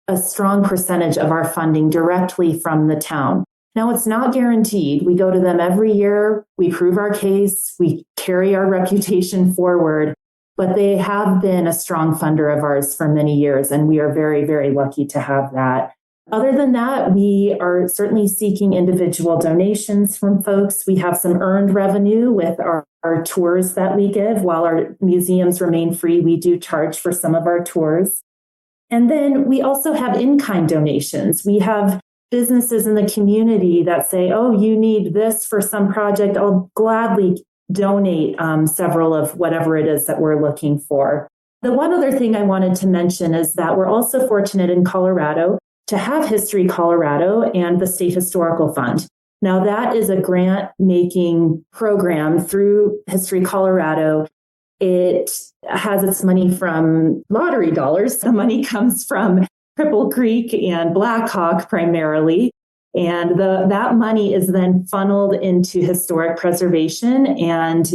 a strong percentage of our funding directly from the town. Now, it's not guaranteed. We go to them every year, we prove our case, we carry our reputation forward, but they have been a strong funder of ours for many years, and we are very, very lucky to have that. Other than that, we are certainly seeking individual donations from folks. We have some earned revenue with our tours that we give. While our museums remain free, we do charge for some of our tours. And then we also have in-kind donations. We have businesses in the community that say, oh, you need this for some project. I'll gladly donate several of whatever it is that we're looking for. The one other thing I wanted to mention is that we're also fortunate in Colorado to have History Colorado and the State Historical Fund. Now, that is a grant-making program through History Colorado. It has its money from lottery dollars. The money comes from Cripple Creek and Blackhawk primarily. And that money is then funneled into historic preservation. And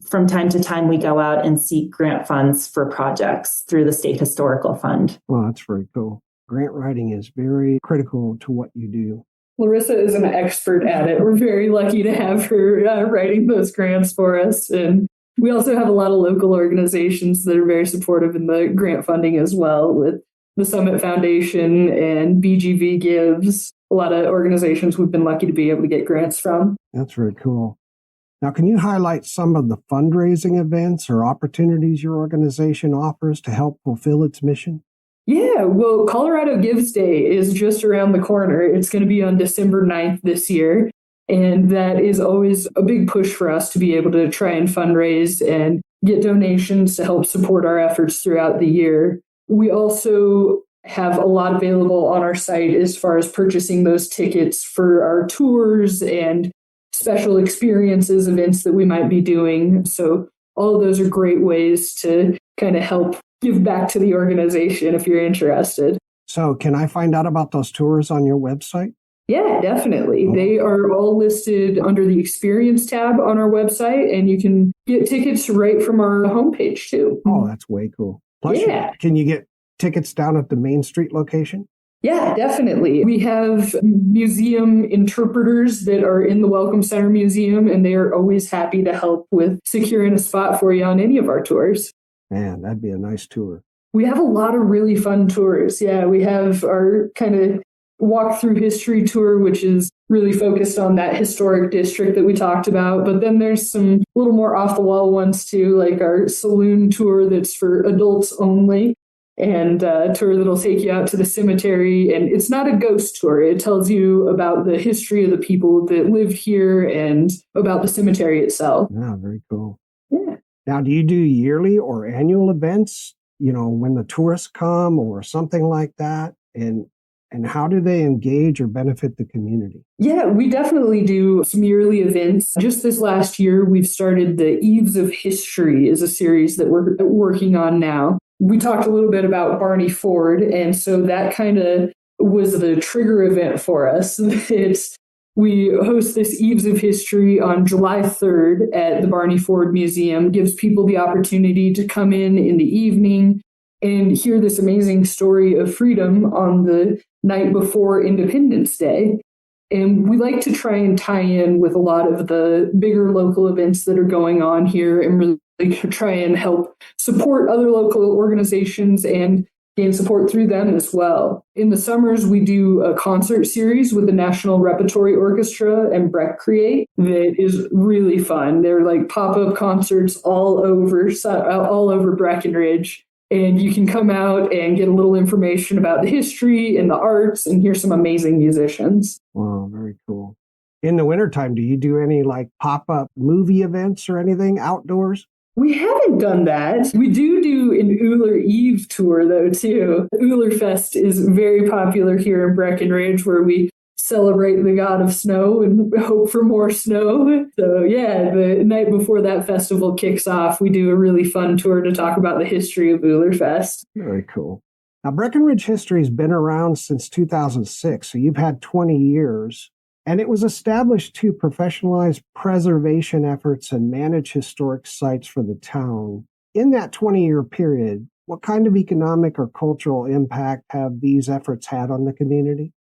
from time to time, we go out and seek grant funds for projects through the State Historical Fund. Well, that's very cool. Grant writing is very critical to what you do. Larissa is an expert at it. We're very lucky to have her writing those grants for us. And we also have a lot of local organizations that are very supportive in the grant funding as well, with the Summit Foundation and BGV Gives. A lot of organizations we've been lucky to be able to get grants from. That's very cool. Now, can you highlight some of the fundraising events or opportunities your organization offers to help fulfill its mission? Yeah, well, Colorado Gives Day is just around the corner. It's going to be on December 9th this year. And that is always a big push for us to be able to try and fundraise and get donations to help support our efforts throughout the year. We also have a lot available on our site as far as purchasing those tickets for our tours and special experiences, events that we might be doing. So all of those are great ways to kind of help give back to the organization if you're interested. So can I find out about those tours on your website? Yeah, definitely. Oh. They are all listed under the Experience tab on our website, and you can get tickets right from our homepage too. Oh, that's way cool. Plus, Yeah. Can you get tickets down at the Main Street location? Yeah, definitely. We have museum interpreters that are in the Welcome Center Museum, and they are always happy to help with securing a spot for you on any of our tours. Man, that'd be a nice tour. We have a lot of really fun tours. Yeah, we have our kind of walk through history tour, which is really focused on that historic district that we talked about. But then there's some little more off the wall ones too, like our saloon tour that's for adults only, and a tour that'll take you out to the cemetery. And it's not a ghost tour. It tells you about the history of the people that lived here and about the cemetery itself. Yeah, very cool. Yeah. Now, do you do yearly or annual events, when the tourists come or something like that? And how do they engage or benefit the community? Yeah, we definitely do some yearly events. Just this last year, we've started the Eves of History is a series that we're working on now. We talked a little bit about Barney Ford, and so that kind of was the trigger event for us. We host this Eves of History on July 3rd at the Barney Ford Museum. Gives people the opportunity to come in the evening and hear this amazing story of freedom on the night before Independence Day. And we like to try and tie in with a lot of the bigger local events that are going on here and really try and help support other local organizations and gain support through them as well. In the summers, we do a concert series with the National Repertory Orchestra and Breck Create that is really fun. They're like pop-up concerts all over Breckenridge. And you can come out and get a little information about the history and the arts and hear some amazing musicians. Wow, very cool. In the wintertime, do you do any pop-up movie events or anything outdoors? We haven't done that. We do an Uller Eve tour, though, too. Uller Fest is very popular here in Breckenridge, where we celebrate the god of snow and hope for more snow. So yeah, the night before that festival kicks off, we do a really fun tour to talk about the history of Uller Fest. Very cool. Now, Breckenridge History has been around since 2006, so you've had 20 years. And it was established to professionalize preservation efforts and manage historic sites for the town. In that 20-year period, What kind of economic or cultural impact have these efforts had on the community?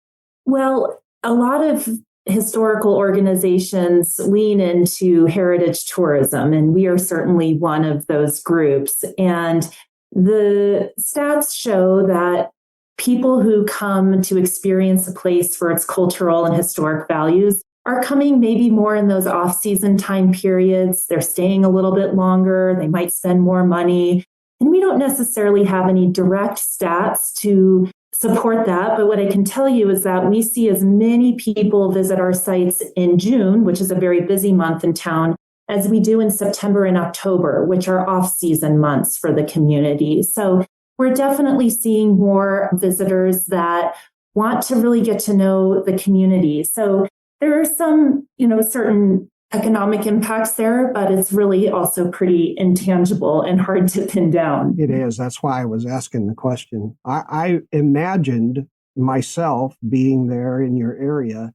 Well, a lot of historical organizations lean into heritage tourism, and we are certainly one of those groups. And the stats show that people who come to experience a place for its cultural and historic values are coming maybe more in those off-season time periods. They're staying a little bit longer. They might spend more money. And we don't necessarily have any direct stats to support that. But what I can tell you is that we see as many people visit our sites in June, which is a very busy month in town, as we do in September and October, which are off-season months for the community. So we're definitely seeing more visitors that want to really get to know the community. So there are some, certain economic impacts there, but it's really also pretty intangible and hard to pin down. It is. That's why I was asking the question. I imagined myself being there in your area,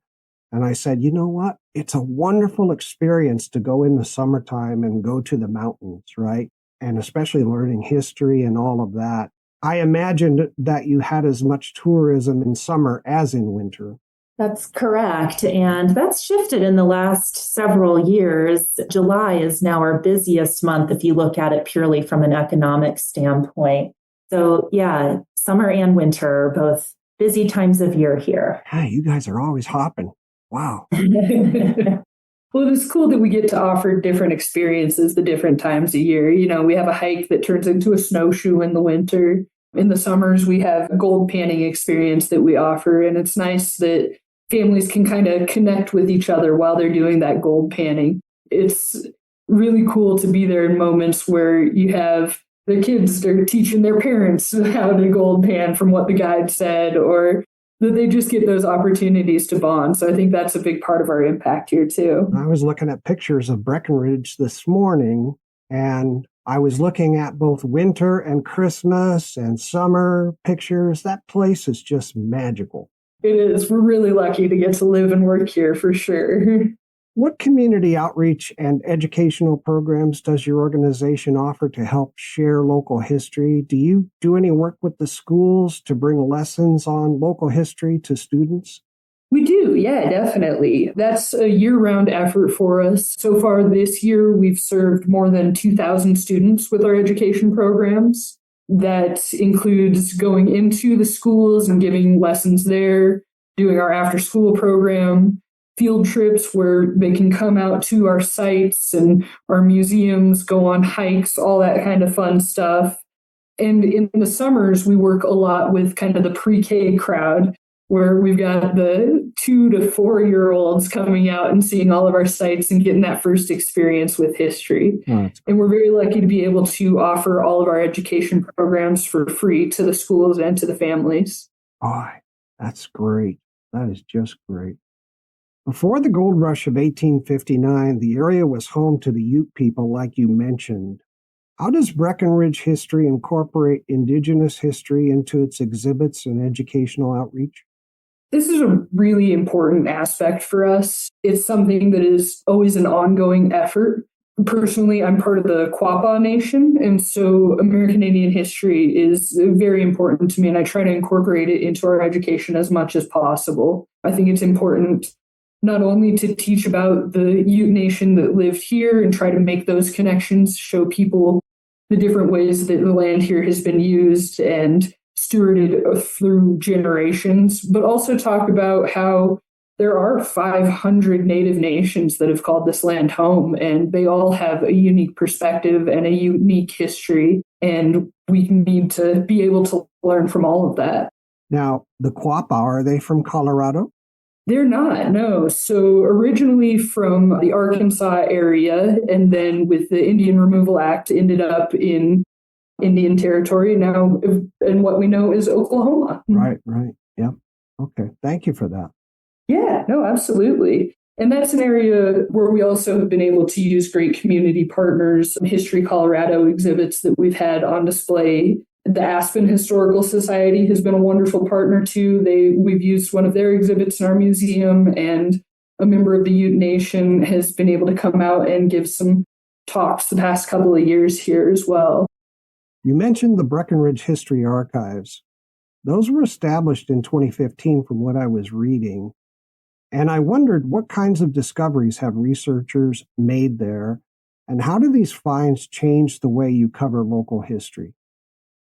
and I said, you know what? It's a wonderful experience to go in the summertime and go to the mountains, right? And especially learning history and all of that. I imagined that you had as much tourism in summer as in winter. That's correct. And that's shifted in the last several years. July is now our busiest month if you look at it purely from an economic standpoint. So yeah, summer and winter are both busy times of year here. Hey, you guys are always hopping. Wow. Well, it's cool that we get to offer different experiences the different times of year. We have a hike that turns into a snowshoe in the winter. In the summers, we have a gold panning experience that we offer. And it's nice that families can kind of connect with each other while they're doing that gold panning. It's really cool to be there in moments where you have the kids, they're teaching their parents how to gold pan from what the guide said, or that they just get those opportunities to bond. So I think that's a big part of our impact here too. I was looking at pictures of Breckenridge this morning, and I was looking at both winter and Christmas and summer pictures. That place is just magical. It is. We're really lucky to get to live and work here for sure. What community outreach and educational programs does your organization offer to help share local history? Do you do any work with the schools to bring lessons on local history to students? We do, yeah, definitely. That's a year-round effort for us. So far this year, we've served more than 2,000 students with our education programs. That includes going into the schools and giving lessons there, doing our after-school program, field trips where they can come out to our sites and our museums, go on hikes, all that kind of fun stuff. And in the summers, we work a lot with kind of the pre-K crowd, where we've got the 2 to 4-year-olds coming out and seeing all of our sites and getting that first experience with history. And we're very lucky to be able to offer all of our education programs for free to the schools and to the families. Oh, that's great. That is just great. Before the gold rush of 1859, the area was home to the Ute people, like you mentioned. How does Breckenridge History incorporate Indigenous history into its exhibits and educational outreach? This is a really important aspect for us. It's something that is always an ongoing effort. Personally, I'm part of the Quapaw Nation, and so American Indian history is very important to me, and I try to incorporate it into our education as much as possible. I think it's important not only to teach about the Ute Nation that lived here and try to make those connections, show people the different ways that the land here has been used and stewarded through generations, but also talk about how there are 500 Native nations that have called this land home, and they all have a unique perspective and a unique history, and we need to be able to learn from all of that. Now, the Quapaw, are they from Colorado? They're not, no. So originally from the Arkansas area, and then with the Indian Removal Act, ended up in Indian Territory now, and what we know is Oklahoma. Right. Yep. Okay. Thank you for that. Yeah, no, absolutely. And that's an area where we also have been able to use great community partners. History Colorado exhibits that we've had on display. The Aspen Historical Society has been a wonderful partner too. We've used one of their exhibits in our museum, and a member of the Ute Nation has been able to come out and give some talks the past couple of years here as well. You mentioned the Breckenridge History Archives. Those were established in 2015 from what I was reading. And I wondered what kinds of discoveries have researchers made there, and how do these finds change the way you cover local history?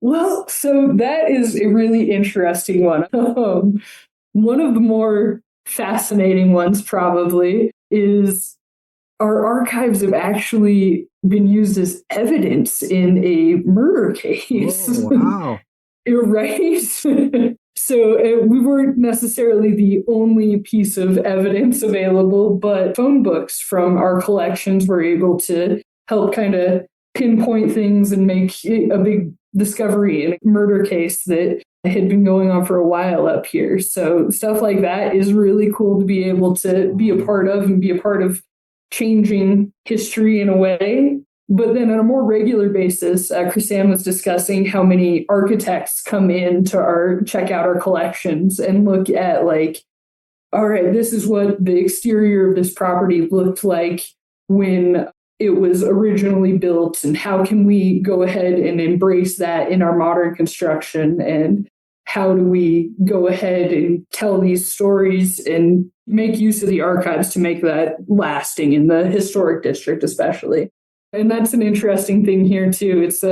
Well, so that is a really interesting one. One of the more fascinating ones probably is our archives have actually been used as evidence in a murder case. Oh, wow. Right? So we weren't necessarily the only piece of evidence available, but phone books from our collections were able to help kind of pinpoint things and make a big discovery in a murder case that had been going on for a while up here. So stuff like that is really cool to be able to be a part of and be a part of changing history in a way. But then on a more regular basis, Chrisanne was discussing how many architects come in to check out our collections and look at like, all right, this is what the exterior of this property looked like when it was originally built, and how can we go ahead and embrace that in our modern construction, and how do we go ahead and tell these stories and make use of the archives to make that lasting in the historic district especially. And that's an interesting thing here too. It's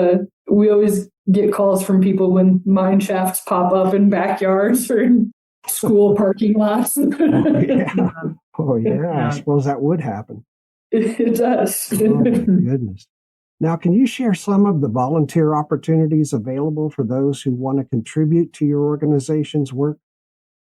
we always get calls from people when mine shafts pop up in backyards or in school parking lots. Oh yeah, I suppose that would happen. It does. Oh my goodness. Now, can you share some of the volunteer opportunities available for those who want to contribute to your organization's work?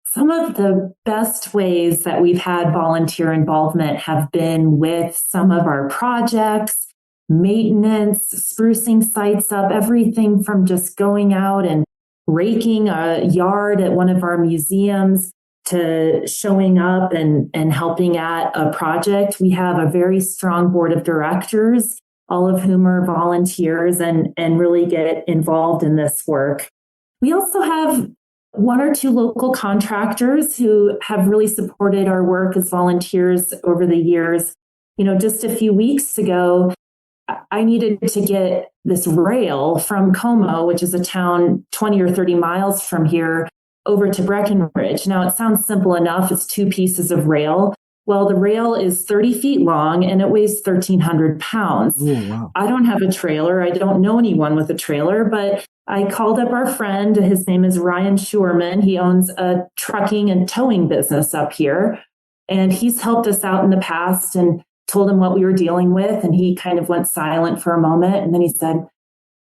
Some of the best ways that we've had volunteer involvement have been with some of our projects, maintenance, sprucing sites up, everything from just going out and raking a yard at one of our museums to showing up and helping at a project. We have a very strong board of directors, all of whom are volunteers and really get involved in this work. We also have one or two local contractors who have really supported our work as volunteers over the years. You know, just a few weeks ago, I needed to get this rail from Como, which is a town 20 or 30 miles from here, over to Breckenridge. Now, it sounds simple enough. It's two pieces of rail. Well, the rail is 30 feet long and it weighs 1,300 pounds. Oh, wow. I don't have a trailer. I don't know anyone with a trailer, but I called up our friend. His name is Ryan Schurman. He owns a trucking and towing business up here. And he's helped us out in the past, and told him what we were dealing with. And he kind of went silent for a moment. And then he said,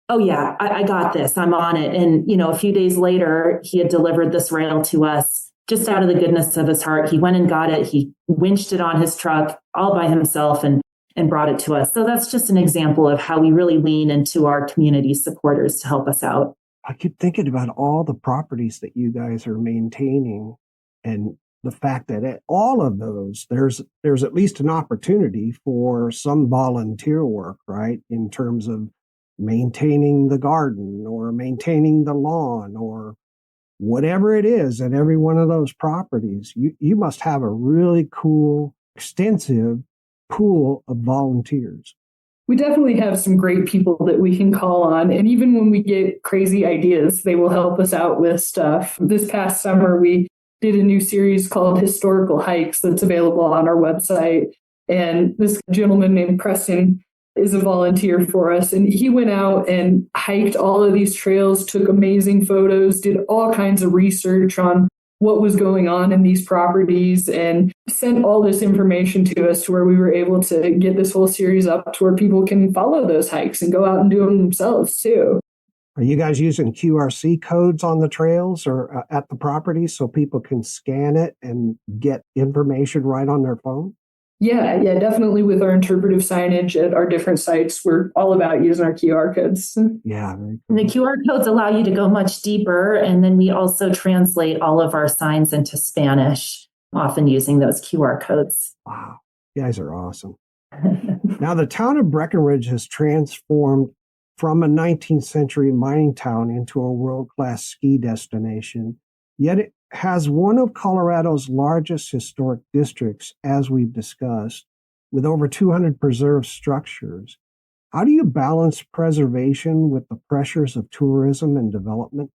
oh yeah, I got this. I'm on it. And, you know, a few days later, he had delivered this rail to us just out of the goodness of his heart. He went and got it. He winched it on his truck all by himself and brought it to us. So that's just an example of how we really lean into our community supporters to help us out. I keep thinking about all the properties that you guys are maintaining, and the fact that at all of those, there's at least an opportunity for some volunteer work, right? In terms of maintaining the garden or maintaining the lawn or whatever it is at every one of those properties. You must have a really cool, extensive pool of volunteers. We definitely have some great people that we can call on. And even when we get crazy ideas, they will help us out with stuff. This past summer, we did a new series called Historical Hikes that's available on our website. And this gentleman named Preston is a volunteer for us. And he went out and hiked all of these trails, took amazing photos, did all kinds of research on what was going on in these properties, and sent all this information to us to where we were able to get this whole series up to where people can follow those hikes and go out and do them themselves too. Are you guys using QRC codes on the trails or at the properties so people can scan it and get information right on their phone? Yeah, definitely. With our interpretive signage at our different sites, we're all about using our QR codes. Yeah. Very cool. And the QR codes allow you to go much deeper. And then we also translate all of our signs into Spanish, often using those QR codes. Wow. You guys are awesome. Now, the town of Breckenridge has transformed from a 19th century mining town into a world-class ski destination, yet it has one of Colorado's largest historic districts, as we've discussed, with over 200 preserved structures. How do you balance preservation with the pressures of tourism and development?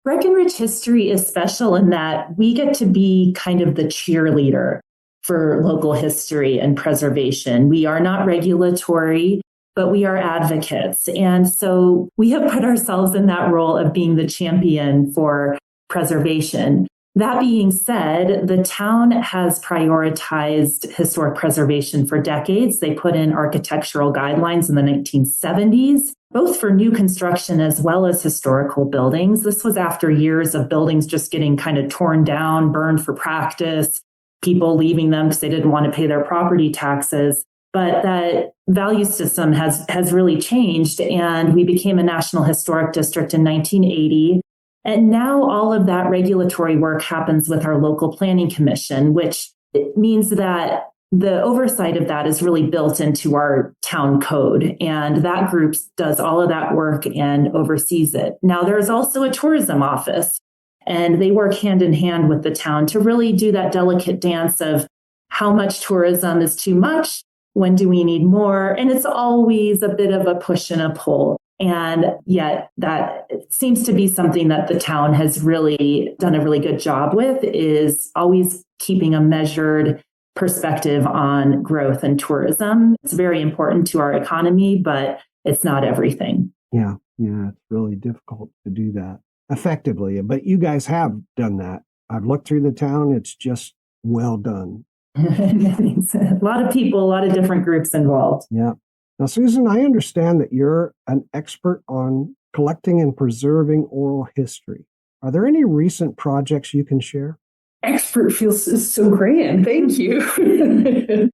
Breckenridge History is special in that we get to be kind of the cheerleader for local history and preservation. We are not regulatory, but we are advocates. And so we have put ourselves in that role of being the champion for preservation. That being said, the town has prioritized historic preservation for decades. They put in architectural guidelines in the 1970s, both for new construction as well as historical buildings. This was after years of buildings just getting kind of torn down, burned for practice, people leaving them because they didn't want to pay their property taxes. But that value system has really changed, and we became a National Historic District in 1980. And now all of that regulatory work happens with our local planning commission, which means that the oversight of that is really built into our town code. And that group does all of that work and oversees it. Now, there's also a tourism office, and they work hand in hand with the town to really do that delicate dance of how much tourism is too much, when do we need more? And it's always a bit of a push and a pull. And yet that seems to be something that the town has really done a really good job with, is always keeping a measured perspective on growth and tourism. It's very important to our economy, but it's not everything. Yeah, it's really difficult to do that effectively. But you guys have done that. I've looked through the town. It's just well done. A lot of people, a lot of different groups involved. Yeah. Now, Susan, I understand that you're an expert on collecting and preserving oral history. Are there any recent projects you can share? Expert feels so grand. Thank you.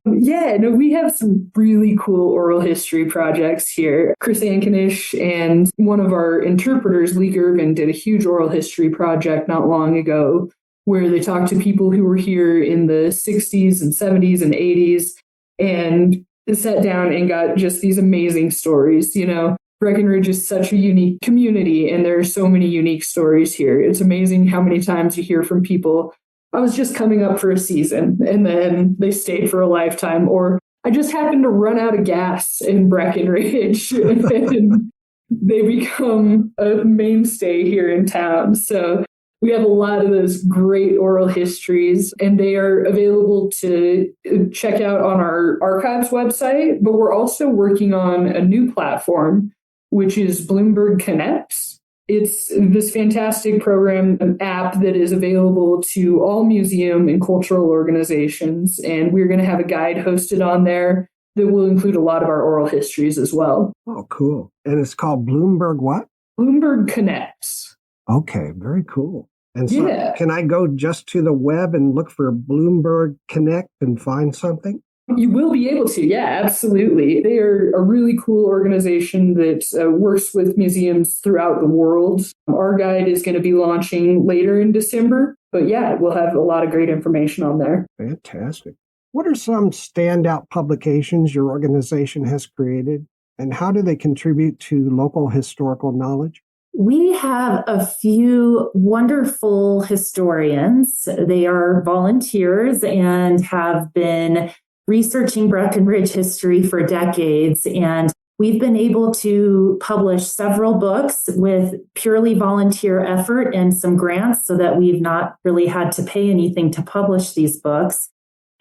We have some really cool oral history projects here. Chris Ankenish and one of our interpreters, Lee Gervin, did a huge oral history project not long ago where they talked to people who were here in the 60s and 70s and 80s and sat down and got just these amazing stories. Breckenridge is such a unique community, and there are so many unique stories here. It's amazing how many times you hear from people, I was just coming up for a season, and then they stayed for a lifetime, or I just happened to run out of gas in Breckenridge, and they become a mainstay here in town. So we have a lot of those great oral histories, and they are available to check out on our archives website. But we're also working on a new platform, which is Bloomberg Connects. It's this fantastic program, an app that is available to all museum and cultural organizations. And we're going to have a guide hosted on there that will include a lot of our oral histories as well. Oh, cool. And it's called Bloomberg what? Bloomberg Connects. Okay, very cool. And so Can I go just to the web and look for Bloomberg Connect and find something? You will be able to. Yeah, absolutely. They are a really cool organization that works with museums throughout the world. Our guide is going to be launching later in December. But we'll have a lot of great information on there. Fantastic. What are some standout publications your organization has created, and how do they contribute to local historical knowledge? We have a few wonderful historians. They are volunteers and have been researching Breckenridge history for decades. And we've been able to publish several books with purely volunteer effort and some grants so that we've not really had to pay anything to publish these books.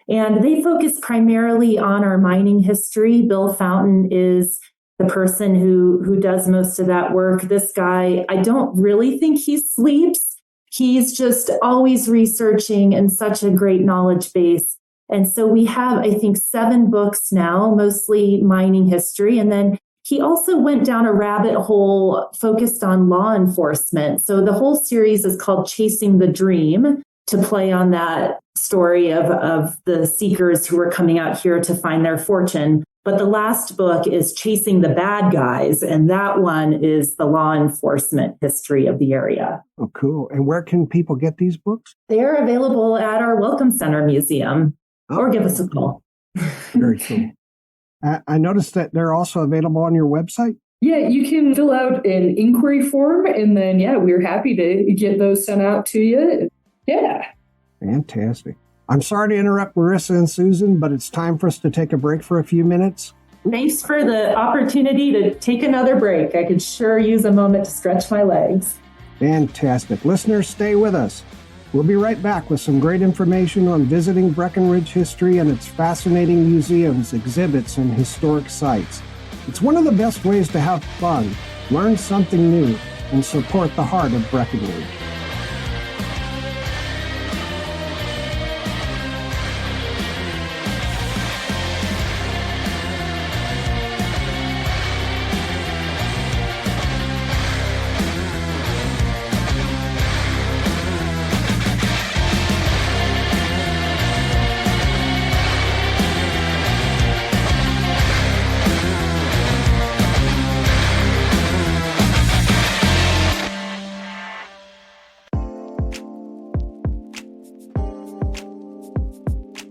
And they focus primarily on our mining history. Bill Fountain is the person who does most of that work. This guy, I don't really think he sleeps. He's just always researching and such a great knowledge base. And so we have, I think, 7 books now, mostly mining history. And then he also went down a rabbit hole focused on law enforcement. So the whole series is called Chasing the Dream, to play on that story of the seekers who were coming out here to find their fortune. But the last book is Chasing the Bad Guys, and that one is the law enforcement history of the area. Oh, cool. And where can people get these books? They are available at our Welcome Center Museum, or give us a call. Very cool. I noticed that they're also available on your website. Yeah, you can fill out an inquiry form, and then, we're happy to get those sent out to you. Yeah. Fantastic. I'm sorry to interrupt Larissa and Susan, but it's time for us to take a break for a few minutes. Thanks for the opportunity to take another break. I could sure use a moment to stretch my legs. Fantastic. Listeners, stay with us. We'll be right back with some great information on visiting Breckenridge history and its fascinating museums, exhibits, and historic sites. It's one of the best ways to have fun, learn something new, and support the heart of Breckenridge.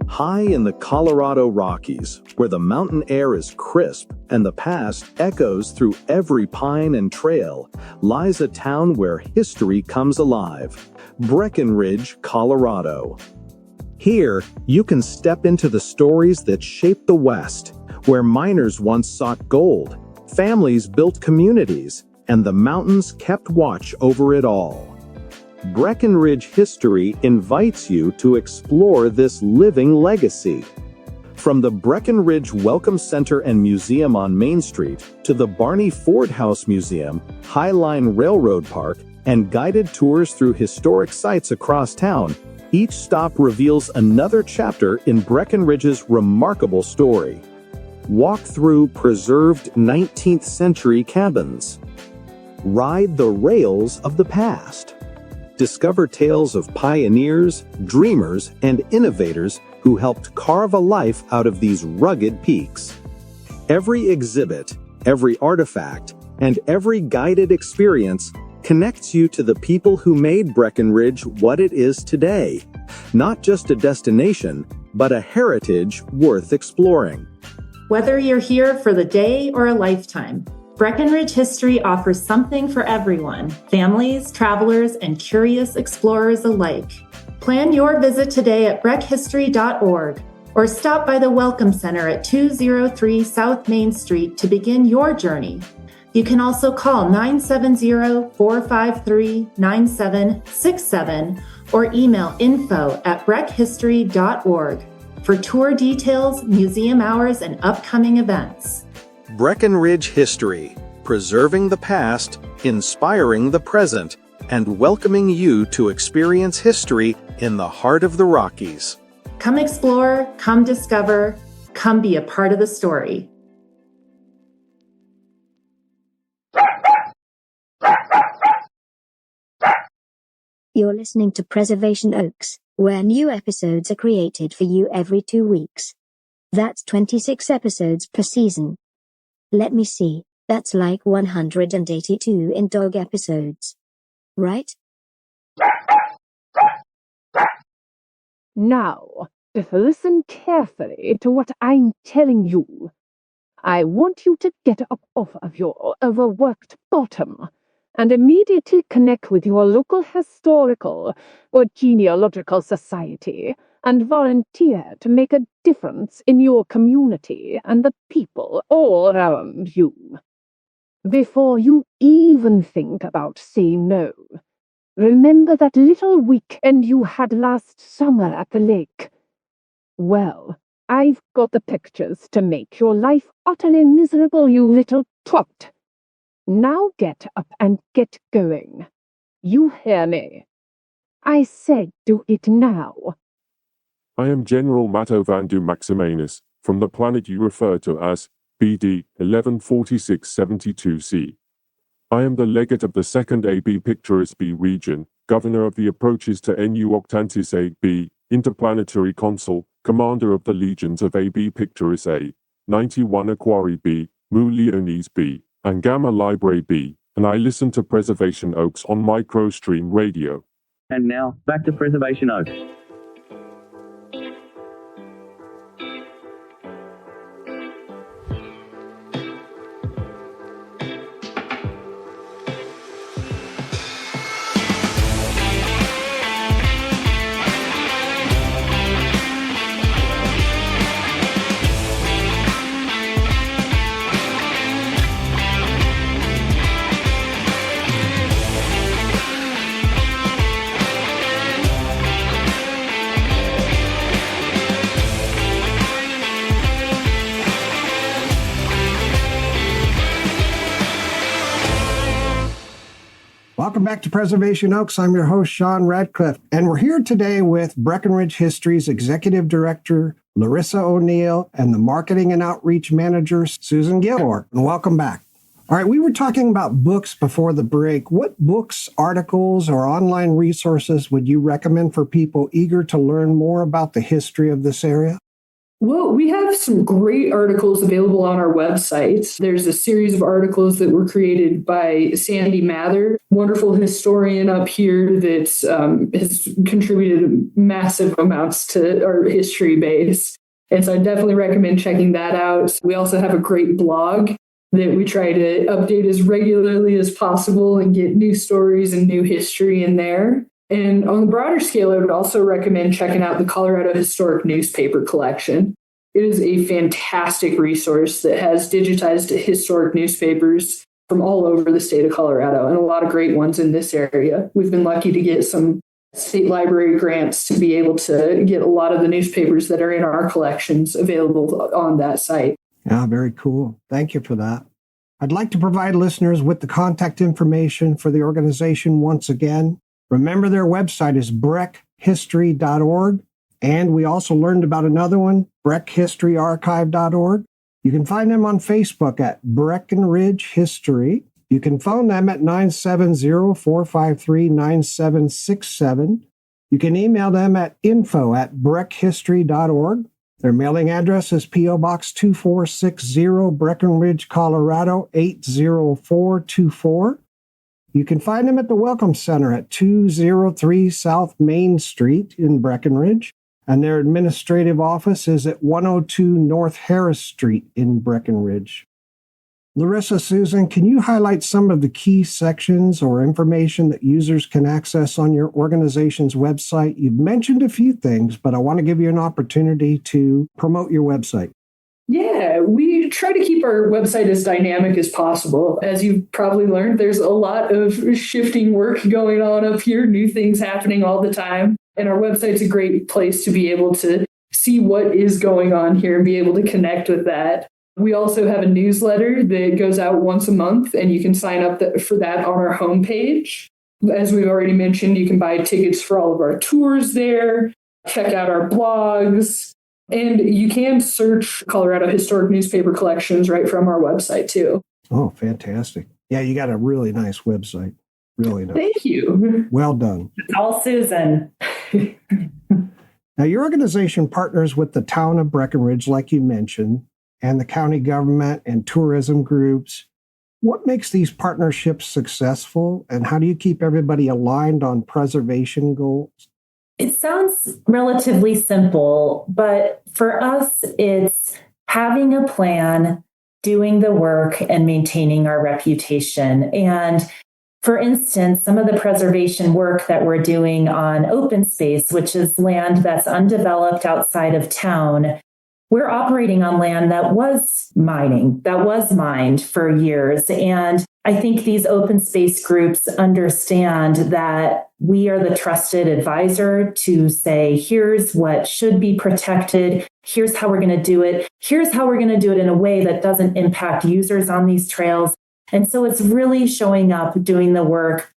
High in the Colorado Rockies, where the mountain air is crisp and the past echoes through every pine and trail, lies a town where history comes alive, Breckenridge, Colorado. Here, you can step into the stories that shaped the West, where miners once sought gold, families built communities, and the mountains kept watch over it all. Breckenridge History invites you to explore this living legacy. From the Breckenridge Welcome Center and Museum on Main Street to the Barney Ford House Museum, Highline Railroad Park, and guided tours through historic sites across town, each stop reveals another chapter in Breckenridge's remarkable story. Walk through preserved 19th century cabins. Ride the rails of the past. Discover tales of pioneers, dreamers, and innovators who helped carve a life out of these rugged peaks. Every exhibit, every artifact, and every guided experience connects you to the people who made Breckenridge what it is today. Not just a destination, but a heritage worth exploring. Whether you're here for the day or a lifetime, Breckenridge History offers something for everyone, families, travelers, and curious explorers alike. Plan your visit today at breckhistory.org or stop by the Welcome Center at 203 South Main Street to begin your journey. You can also call 970-453-9767 or email info@breckhistory.org for tour details, museum hours, and upcoming events. Breckenridge History, preserving the past, inspiring the present, and welcoming you to experience history in the heart of the Rockies. Come explore, come discover, come be a part of the story. You're listening to Preservation Oaks, where new episodes are created for you every 2 weeks. That's 26 episodes per season. Let me see, that's like 182 in dog episodes. Right? Now, just listen carefully to what I'm telling you. I want you to get up off of your overworked bottom and immediately connect with your local historical or genealogical society and volunteer to make a difference in your community and the people all around you. Before you even think about saying no, remember that little weekend you had last summer at the lake. Well, I've got the pictures to make your life utterly miserable, you little twat. Now get up and get going. You hear me? I said do it now. I am General Matto Vandu Maximanus, from the planet you refer to as BD 114672C. I am the legate of the 2nd AB Picturis B region, governor of the approaches to NU Octantis AB, interplanetary consul, commander of the legions of AB Picturis A, 91 Aquari B, Mu Leonis B, and Gamma Librae B, and I listen to Preservation Oaks on Microstream Radio. And now, back to Preservation Oaks. Welcome back to Preservation Oaks. I'm your host, Sean Radcliff, and we're here today with Breckenridge History's Executive Director, Larissa O'Neill, and the Marketing and Outreach Manager, Susan Gilmore. And welcome back. All right, we were talking about books before the break. What books, articles, or online resources would you recommend for people eager to learn more about the history of this area? Well, we have some great articles available on our website. There's a series of articles that were created by Sandy Mather, wonderful historian up here that has contributed massive amounts to our history base. And so I definitely recommend checking that out. We also have a great blog that we try to update as regularly as possible and get new stories and new history in there. And on the broader scale, I would also recommend checking out the Colorado Historic Newspaper Collection. It is a fantastic resource that has digitized historic newspapers from all over the state of Colorado, and a lot of great ones in this area. We've been lucky to get some state library grants to be able to get a lot of the newspapers that are in our collections available on that site. Yeah, very cool. Thank you for that. I'd like to provide listeners with the contact information for the organization once again. Remember, their website is breckhistory.org, and we also learned about another one, breckhistoryarchive.org. You can find them on Facebook at Breckenridge History. You can phone them at 970-453-9767. You can email them at info@breckhistory.org. Their mailing address is P.O. Box 2460, Breckenridge, Colorado 80424. You can find them at the Welcome Center at 203 South Main Street in Breckenridge, and their administrative office is at 102 North Harris Street in Breckenridge. Larissa, Susan, can you highlight some of the key sections or information that users can access on your organization's website? You've mentioned a few things, but I want to give you an opportunity to promote your website. Yeah, we try to keep our website as dynamic as possible. As you've probably learned, there's a lot of shifting work going on up here, new things happening all the time. And our website's a great place to be able to see what is going on here and be able to connect with that. We also have a newsletter that goes out once a month, and you can sign up for that on our homepage. As we've already mentioned, you can buy tickets for all of our tours there, check out our blogs, and you can search Colorado Historic Newspaper Collections right from our website, too. Oh, fantastic. Yeah, you got a really nice website. Really nice. Thank you. Well done. It's all Susan. Now, your organization partners with the town of Breckenridge, like you mentioned, and the county government and tourism groups. What makes these partnerships successful, and how do you keep everybody aligned on preservation goals? It sounds relatively simple, but for us, it's having a plan, doing the work, and maintaining our reputation. And for instance, some of the preservation work that we're doing on open space, which is land that's undeveloped outside of town, we're operating on land that was mined for years. And I think these open space groups understand that we are the trusted advisor to say, here's what should be protected. Here's how we're going to do it. Here's how we're going to do it in a way that doesn't impact users on these trails. And so it's really showing up, doing the work,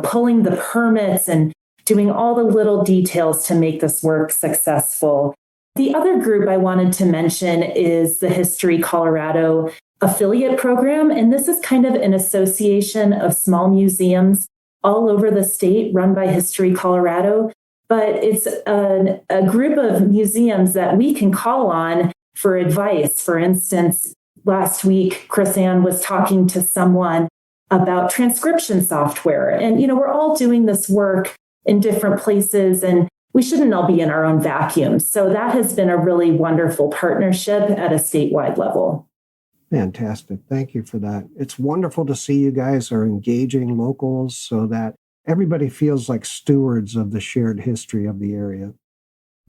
pulling the permits and doing all the little details to make this work successful. The other group I wanted to mention is the History Colorado affiliate program. And this is kind of an association of small museums all over the state run by History Colorado. But it's a group of museums that we can call on for advice. For instance, last week, Chris Ann was talking to someone about transcription software. And, we're all doing this work in different places, and we shouldn't all be in our own vacuum. So that has been a really wonderful partnership at a statewide level. Fantastic. Thank you for that. It's wonderful to see you guys are engaging locals so that everybody feels like stewards of the shared history of the area.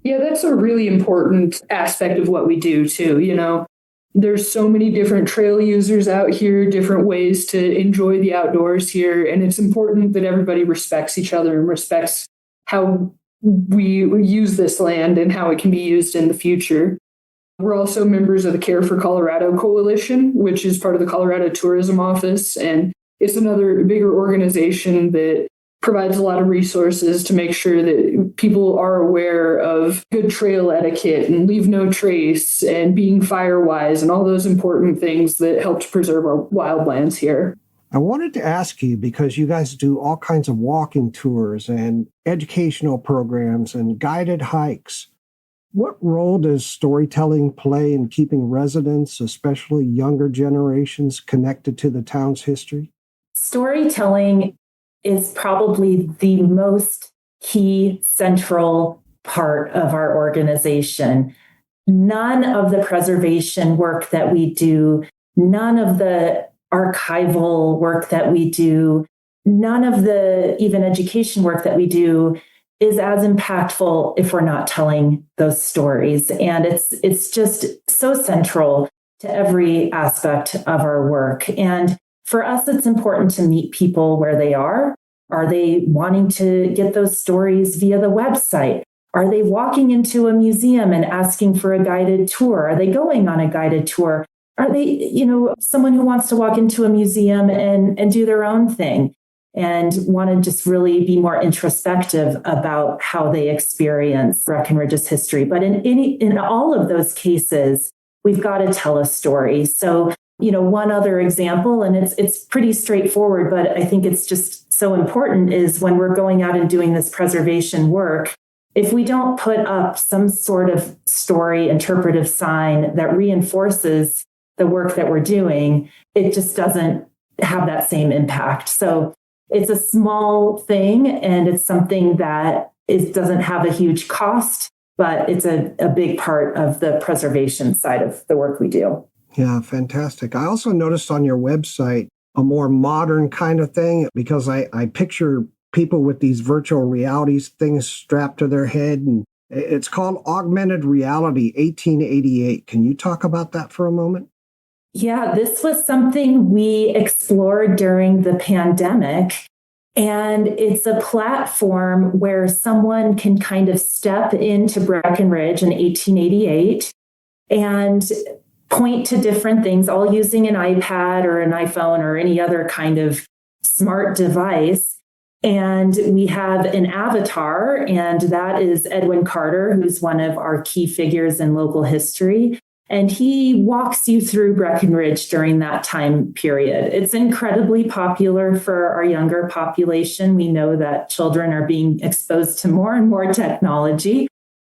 Yeah, that's a really important aspect of what we do, too. There's so many different trail users out here, different ways to enjoy the outdoors here. And it's important that everybody respects each other and respects how we use this land and how it can be used in the future. We're also members of the Care for Colorado Coalition, which is part of the Colorado Tourism Office. And it's another bigger organization that provides a lot of resources to make sure that people are aware of good trail etiquette and leave no trace and being fire-wise and all those important things that help to preserve our wildlands here. I wanted to ask you, because you guys do all kinds of walking tours and educational programs and guided hikes, what role does storytelling play in keeping residents, especially younger generations, connected to the town's history? Storytelling is probably the most key central part of our organization. None of the preservation work that we do, none of the archival work that we do, none of the even education work that we do is as impactful if we're not telling those stories. And it's just so central to every aspect of our work. And for us, it's important to meet people where they are. Are they wanting to get those stories via the website? Are they walking into a museum and asking for a guided tour? Are they going on a guided tour? Are they, someone who wants to walk into a museum and do their own thing and want to just really be more introspective about how they experience Breckenridge's history? But in all of those cases, we've got to tell a story. So, one other example, and it's pretty straightforward, but I think it's just so important, is when we're going out and doing this preservation work, if we don't put up some sort of story interpretive sign that reinforces the work that we're doing, it just doesn't have that same impact. So it's a small thing, and it's something that it doesn't have a huge cost, but it's a big part of the preservation side of the work we do. Yeah, fantastic. I also noticed on your website a more modern kind of thing, because I picture people with these virtual reality things strapped to their head, and it's called Augmented Reality 1888. Can you talk about that for a moment? Yeah, this was something we explored during the pandemic. And it's a platform where someone can kind of step into Breckenridge in 1888 and point to different things, all using an iPad or an iPhone or any other kind of smart device. And we have an avatar, and that is Edwin Carter, who's one of our key figures in local history. And he walks you through Breckenridge during that time period. It's incredibly popular for our younger population. We know that children are being exposed to more and more technology.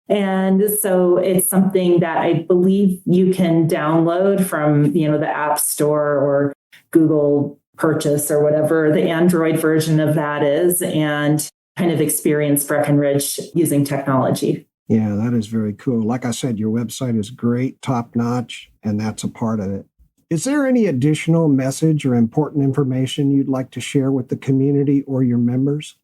And so it's something that I believe you can download from, the App Store or Google Purchase or whatever the Android version of that is, and kind of experience Breckenridge using technology. Yeah, that is very cool. Like I said, your website is great, top notch, and that's a part of it. Is there any additional message or important information you'd like to share with the community or your members?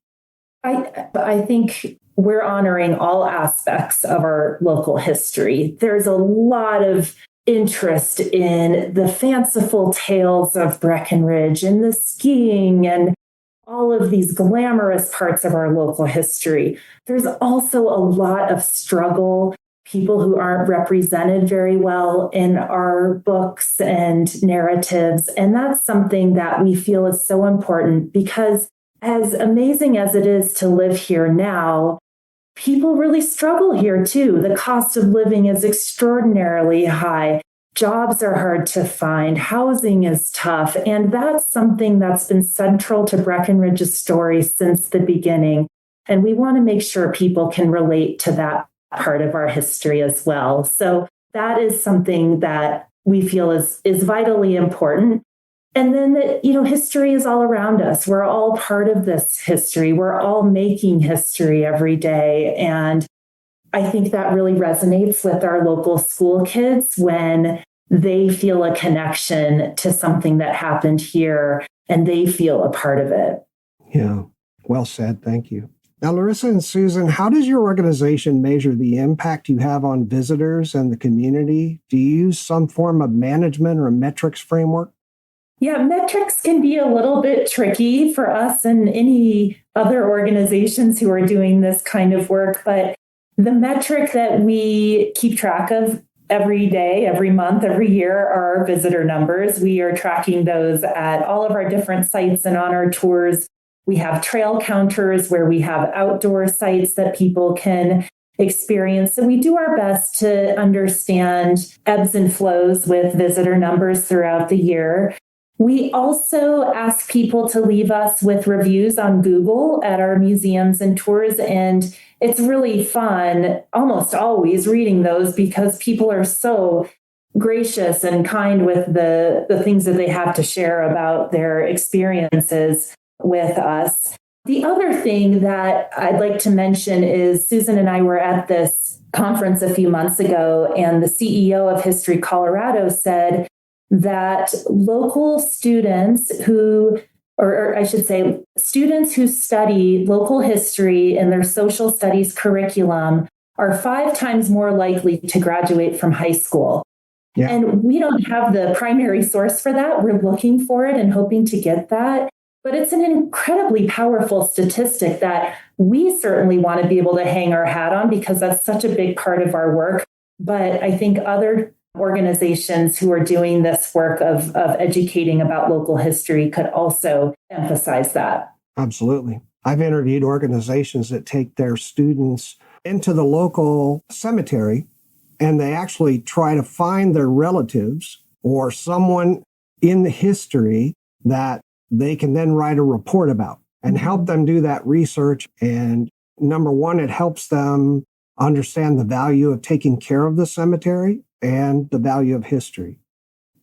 I think we're honoring all aspects of our local history. There's a lot of interest in the fanciful tales of Breckenridge and the skiing and all of these glamorous parts of our local history. There's also a lot of struggle, people who aren't represented very well in our books and narratives. And that's something that we feel is so important, because as amazing as it is to live here now, people really struggle here too. The cost of living is extraordinarily high. Jobs are hard to find. Housing is tough. And that's something that's been central to Breckenridge's story since the beginning. And we want to make sure people can relate to that part of our history as well. So that is something that we feel is vitally important. And then that, history is all around us. We're all part of this history. We're all making history every day. And I think that really resonates with our local school kids when they feel a connection to something that happened here and they feel a part of it. Yeah, well said. Thank you. Now, Larissa and Susan, how does your organization measure the impact you have on visitors and the community? Do you use some form of management or metrics framework? Yeah, metrics can be a little bit tricky for us and any other organizations who are doing this kind of work, but the metric that we keep track of every day, every month, every year are our visitor numbers. We are tracking those at all of our different sites and on our tours. We have trail counters where we have outdoor sites that people can experience. So we do our best to understand ebbs and flows with visitor numbers throughout the year. We also ask people to leave us with reviews on Google at our museums and tours. And it's really fun, almost always reading those, because people are so gracious and kind with the things that they have to share about their experiences with us. The other thing that I'd like to mention is Susan and I were at this conference a few months ago, and the CEO of History Colorado said that local students who, or I should say, students who study local history in their social studies curriculum are 5 times more likely to graduate from high school. Yeah. And we don't have the primary source for that. We're looking for it and hoping to get that. But it's an incredibly powerful statistic that we certainly want to be able to hang our hat on, because that's such a big part of our work. But I think other organizations who are doing this work of educating about local history could also emphasize that. Absolutely. I've interviewed organizations that take their students into the local cemetery, and they actually try to find their relatives or someone in the history that they can then write a report about and help them do that research. And number one, it helps them understand the value of taking care of the cemetery and the value of history.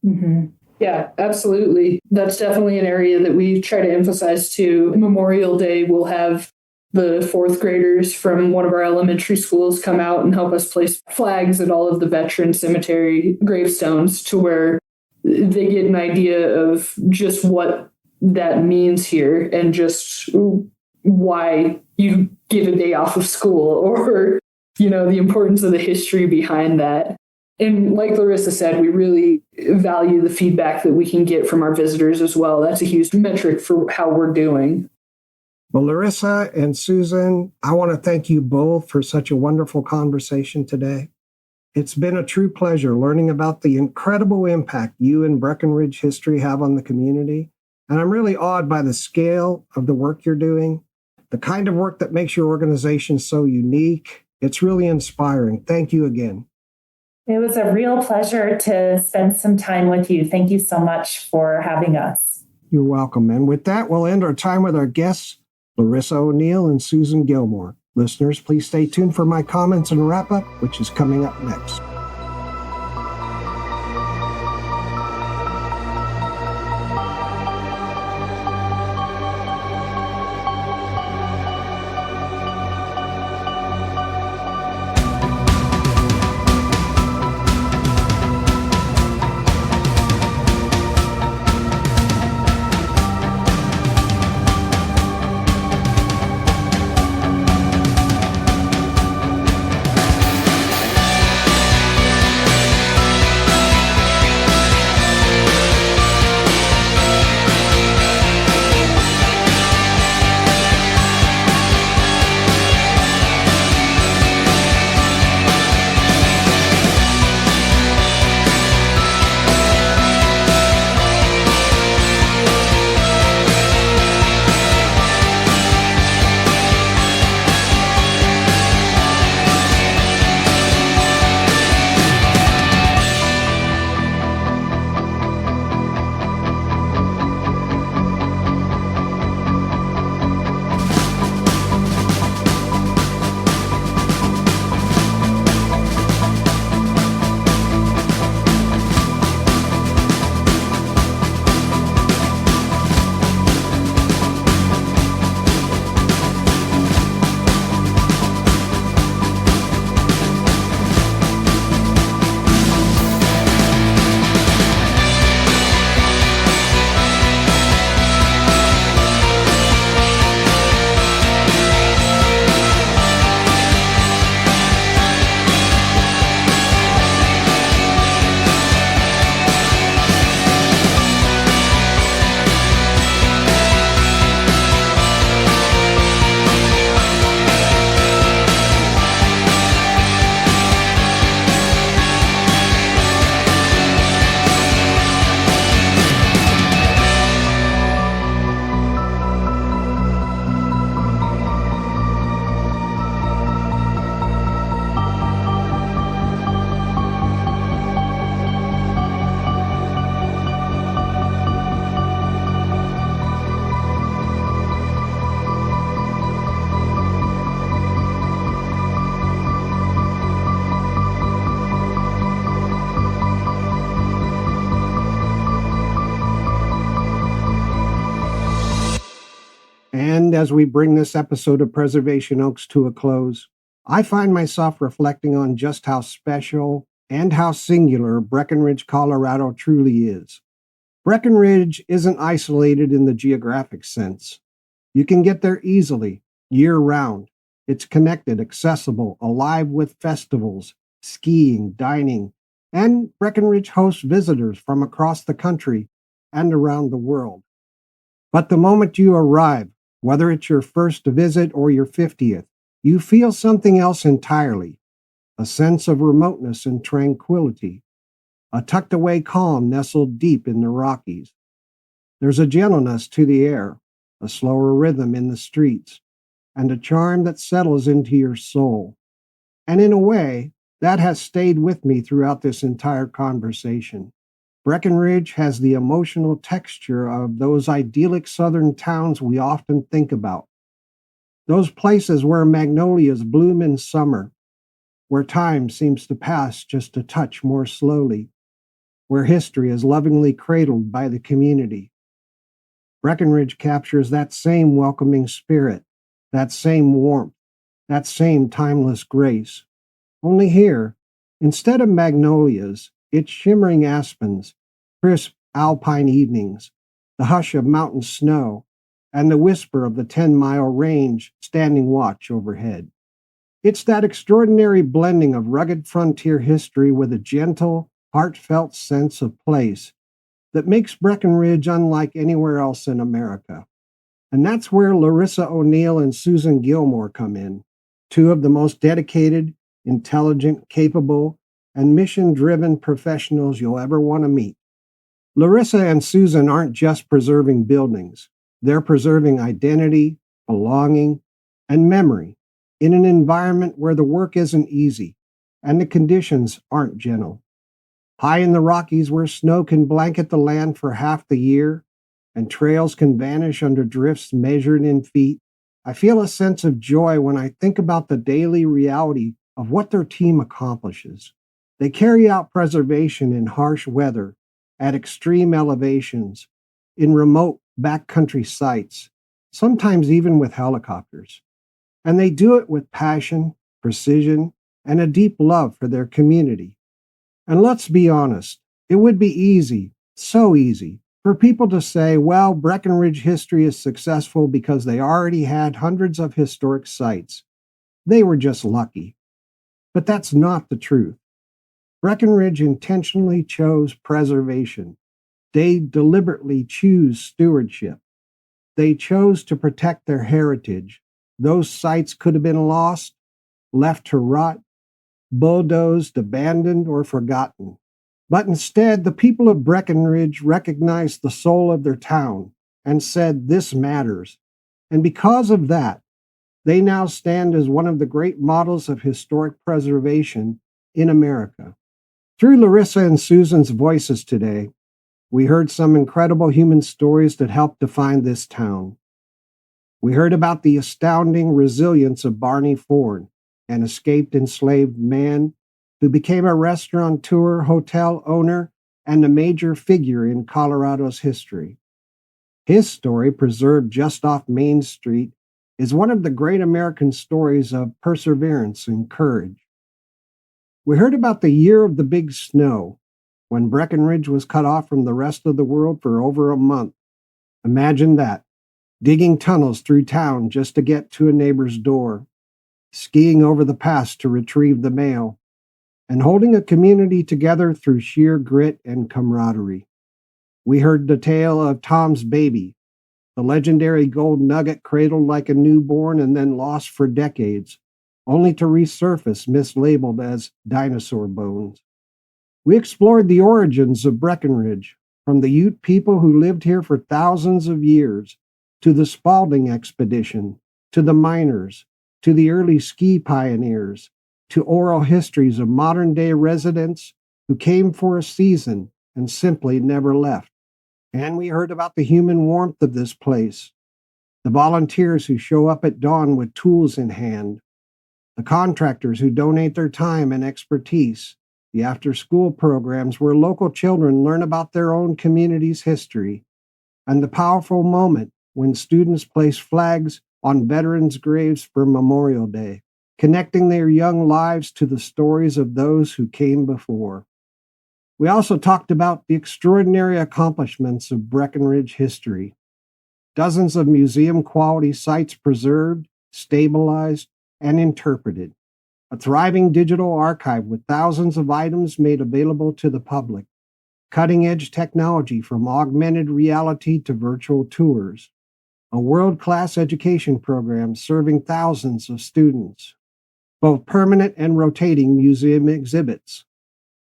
Mm-hmm. Yeah, absolutely. That's definitely an area that we try to emphasize too. Memorial Day, we'll have the 4th graders from one of our elementary schools come out and help us place flags at all of the veteran cemetery gravestones, to where they get an idea of just what that means here and just why you give a day off of school, or, the importance of the history behind that. And like Larissa said, we really value the feedback that we can get from our visitors as well. That's a huge metric for how we're doing. Well, Larissa and Susan, I want to thank you both for such a wonderful conversation today. It's been a true pleasure learning about the incredible impact you and Breckenridge History have on the community. And I'm really awed by the scale of the work you're doing, the kind of work that makes your organization so unique. It's really inspiring. Thank you again. It was a real pleasure to spend some time with you. Thank you so much for having us. You're welcome. And with that, we'll end our time with our guests, Larissa O'Neill and Susan Gilmore. Listeners, please stay tuned for my comments and wrap-up, which is coming up next. And as we bring this episode of Preservation Oaks to a close, I find myself reflecting on just how special and how singular Breckenridge, Colorado truly is. Breckenridge isn't isolated in the geographic sense. You can get there easily, year-round. It's connected, accessible, alive with festivals, skiing, dining, and Breckenridge hosts visitors from across the country and around the world. But the moment you arrive, whether it's your first visit or your 50th, you feel something else entirely, a sense of remoteness and tranquility, a tucked-away calm nestled deep in the Rockies. There's a gentleness to the air, a slower rhythm in the streets, and a charm that settles into your soul. And in a way, that has stayed with me throughout this entire conversation. Breckenridge has the emotional texture of those idyllic southern towns we often think about. Those places where magnolias bloom in summer, where time seems to pass just a touch more slowly, where history is lovingly cradled by the community. Breckenridge captures that same welcoming spirit, that same warmth, that same timeless grace. Only here, instead of magnolias, it's shimmering aspens, crisp alpine evenings, the hush of mountain snow, and the whisper of the 10-mile range standing watch overhead. It's that extraordinary blending of rugged frontier history with a gentle, heartfelt sense of place that makes Breckenridge unlike anywhere else in America. And that's where Larissa O'Neill and Susan Gilmore come in, two of the most dedicated, intelligent, capable, and mission-driven professionals you'll ever want to meet. Larissa and Susan aren't just preserving buildings. They're preserving identity, belonging, and memory in an environment where the work isn't easy and the conditions aren't gentle. High in the Rockies, where snow can blanket the land for half the year and trails can vanish under drifts measured in feet, I feel a sense of joy when I think about the daily reality of what their team accomplishes. They carry out preservation in harsh weather, at extreme elevations, in remote backcountry sites, sometimes even with helicopters. And they do it with passion, precision, and a deep love for their community. And let's be honest, it would be easy, so easy, for people to say, well, Breckenridge History is successful because they already had hundreds of historic sites. They were just lucky. But that's not the truth. Breckenridge intentionally chose preservation. They deliberately choose stewardship. They chose to protect their heritage. Those sites could have been lost, left to rot, bulldozed, abandoned, or forgotten. But instead, the people of Breckenridge recognized the soul of their town and said, this matters. And because of that, they now stand as one of the great models of historic preservation in America. Through Larissa and Susan's voices today, we heard some incredible human stories that helped define this town. We heard about the astounding resilience of Barney Ford, an escaped enslaved man who became a restaurateur, hotel owner, and a major figure in Colorado's history. His story, preserved just off Main Street, is one of the great American stories of perseverance and courage. We heard about the year of the big snow, when Breckenridge was cut off from the rest of the world for over a month. Imagine that, digging tunnels through town just to get to a neighbor's door, skiing over the pass to retrieve the mail, and holding a community together through sheer grit and camaraderie. We heard the tale of Tom's baby, the legendary gold nugget cradled like a newborn and then lost for decades, only to resurface mislabeled as dinosaur bones. We explored the origins of Breckenridge, from the Ute people who lived here for thousands of years, to the Spalding expedition, to the miners, to the early ski pioneers, to oral histories of modern-day residents who came for a season and simply never left. And we heard about the human warmth of this place, the volunteers who show up at dawn with tools in hand, the contractors who donate their time and expertise, the after-school programs where local children learn about their own community's history, and the powerful moment when students place flags on veterans' graves for Memorial Day, connecting their young lives to the stories of those who came before. We also talked about the extraordinary accomplishments of Breckenridge history. Dozens of museum-quality sites preserved, stabilized, and interpreted. A thriving digital archive with thousands of items made available to the public. Cutting-edge technology from augmented reality to virtual tours. A world-class education program serving thousands of students. Both permanent and rotating museum exhibits.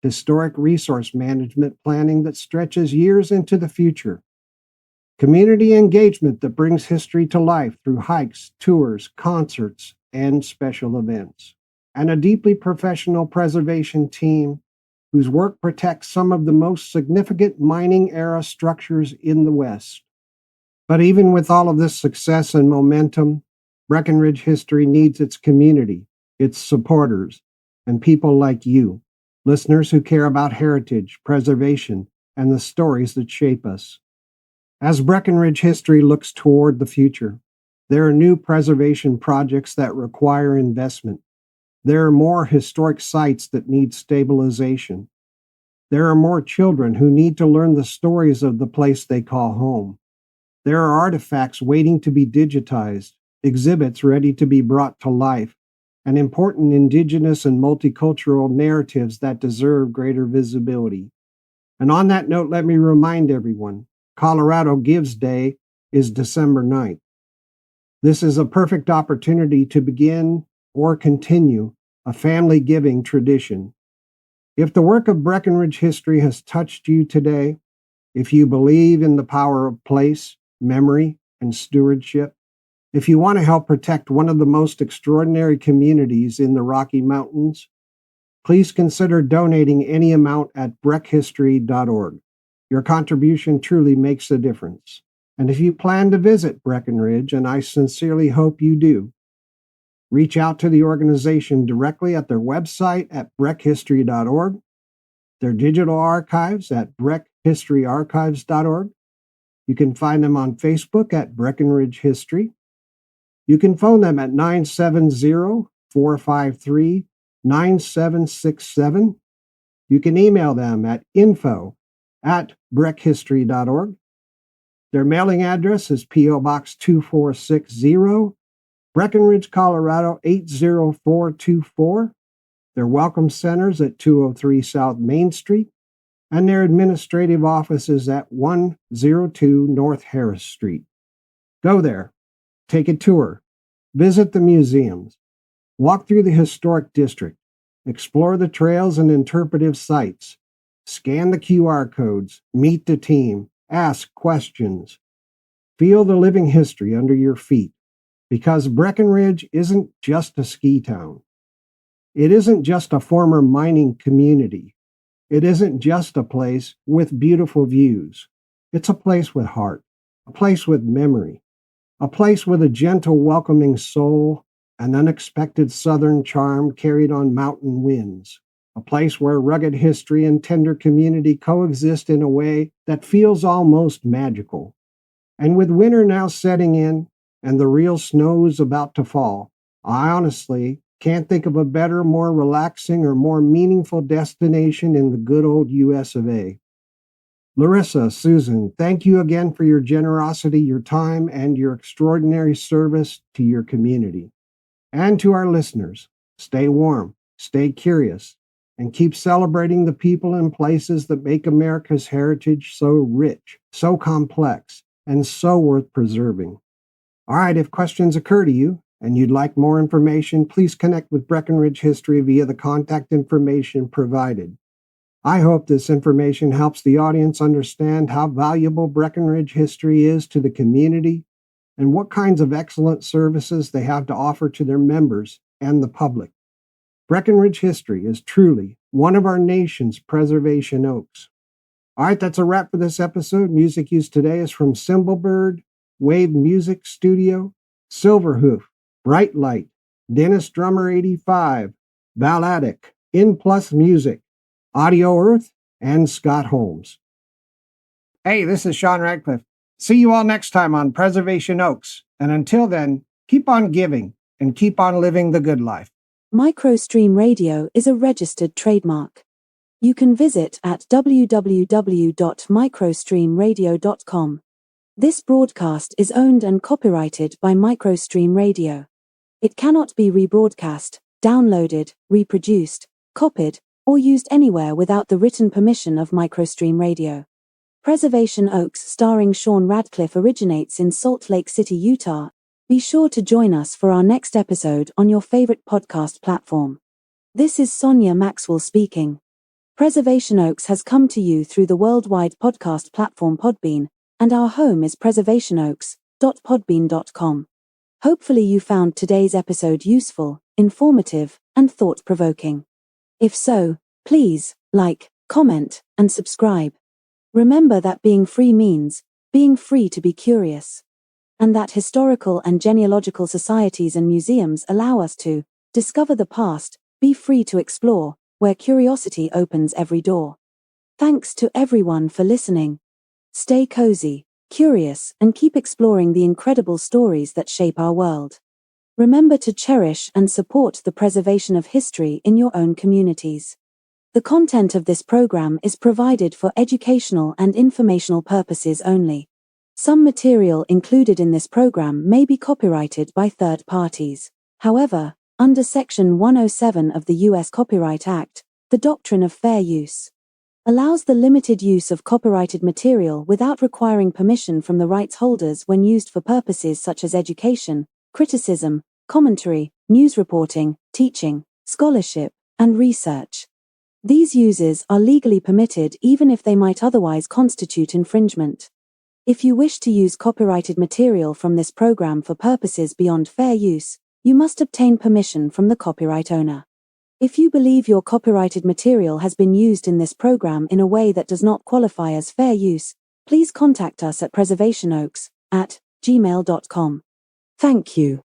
Historic resource management planning that stretches years into the future. Community engagement that brings history to life through hikes, tours, concerts, and special events. And a deeply professional preservation team whose work protects some of the most significant mining-era structures in the West. But even with all of this success and momentum, Breckenridge history needs its community, its supporters, and people like you, listeners who care about heritage, preservation, and the stories that shape us. As Breckenridge history looks toward the future, there are new preservation projects that require investment. There are more historic sites that need stabilization. There are more children who need to learn the stories of the place they call home. There are artifacts waiting to be digitized, exhibits ready to be brought to life, and important indigenous and multicultural narratives that deserve greater visibility. And on that note, let me remind everyone, Colorado Gives Day is December 9th. This is a perfect opportunity to begin or continue a family giving tradition. If the work of Breckenridge history has touched you today, if you believe in the power of place, memory, and stewardship, if you want to help protect one of the most extraordinary communities in the Rocky Mountains, please consider donating any amount at breckhistory.org. Your contribution truly makes a difference. And if you plan to visit Breckenridge, and I sincerely hope you do, reach out to the organization directly at their website at breckhistory.org, their digital archives at breckhistoryarchives.org. You can find them on Facebook at Breckenridge History. You can phone them at 970-453-9767. You can email them at info@breckhistory.org. Their mailing address is P.O. Box 2460, Breckenridge, Colorado 80424. Their welcome centers at 203 South Main Street, and their administrative offices at 102 North Harris Street. Go there, take a tour, visit the museums, walk through the historic district, explore the trails and interpretive sites, scan the QR codes, meet the team, ask questions, feel the living history under your feet, because Breckenridge isn't just a ski town. It isn't just a former mining community. It isn't just a place with beautiful views. It's a place with heart, a place with memory, a place with a gentle, welcoming soul, an unexpected southern charm carried on mountain winds, a place where rugged history and tender community coexist in a way that feels almost magical. And with winter now setting in and the real snows about to fall, I honestly can't think of a better, more relaxing, or more meaningful destination in the good old US of A. Larissa, Susan, thank you again for your generosity, your time, and your extraordinary service to your community. And to our listeners, stay warm, stay curious, and keep celebrating the people and places that make America's heritage so rich, so complex, and so worth preserving. All right, if questions occur to you, and you'd like more information, please connect with Breckenridge History via the contact information provided. I hope this information helps the audience understand how valuable Breckenridge History is to the community and what kinds of excellent services they have to offer to their members and the public. Breckenridge History is truly one of our nation's preservation oaks. All right, that's a wrap for this episode. Music used today is from Cymbalbird, Wave Music Studio, Silverhoof, Bright Light, Dennis Drummer 85, Ballatic, In Plus Music, Audio Earth, and Scott Holmes. Hey, this is Sean Radcliff. See you all next time on Preservation Oaks. And until then, keep on giving and keep on living the good life. Microstream Radio is a registered trademark. You can visit at www.microstreamradio.com. This broadcast is owned and copyrighted by Microstream Radio. It cannot be rebroadcast, downloaded, reproduced, copied, or used anywhere without the written permission of Microstream Radio. Preservation Oaks starring Sean Radcliff originates in Salt Lake City, Utah. Be sure to join us for our next episode on your favorite podcast platform. This is Sonia Maxwell speaking. Preservation Oaks has come to you through the worldwide podcast platform Podbean, and our home is preservationoaks.podbean.com. Hopefully you found today's episode useful, informative, and thought-provoking. If so, please like, comment, and subscribe. Remember that being free means being free to be curious, and that historical and genealogical societies and museums allow us to discover the past, be free to explore, where curiosity opens every door. Thanks to everyone for listening. Stay cozy, curious, and keep exploring the incredible stories that shape our world. Remember to cherish and support the preservation of history in your own communities. The content of this program is provided for educational and informational purposes only. Some material included in this program may be copyrighted by third parties. However, under Section 107 of the U.S. Copyright Act, the doctrine of fair use allows the limited use of copyrighted material without requiring permission from the rights holders when used for purposes such as education, criticism, commentary, news reporting, teaching, scholarship, and research. These uses are legally permitted even if they might otherwise constitute infringement. If you wish to use copyrighted material from this program for purposes beyond fair use, you must obtain permission from the copyright owner. If you believe your copyrighted material has been used in this program in a way that does not qualify as fair use, please contact us at preservationoaks@gmail.com. Thank you.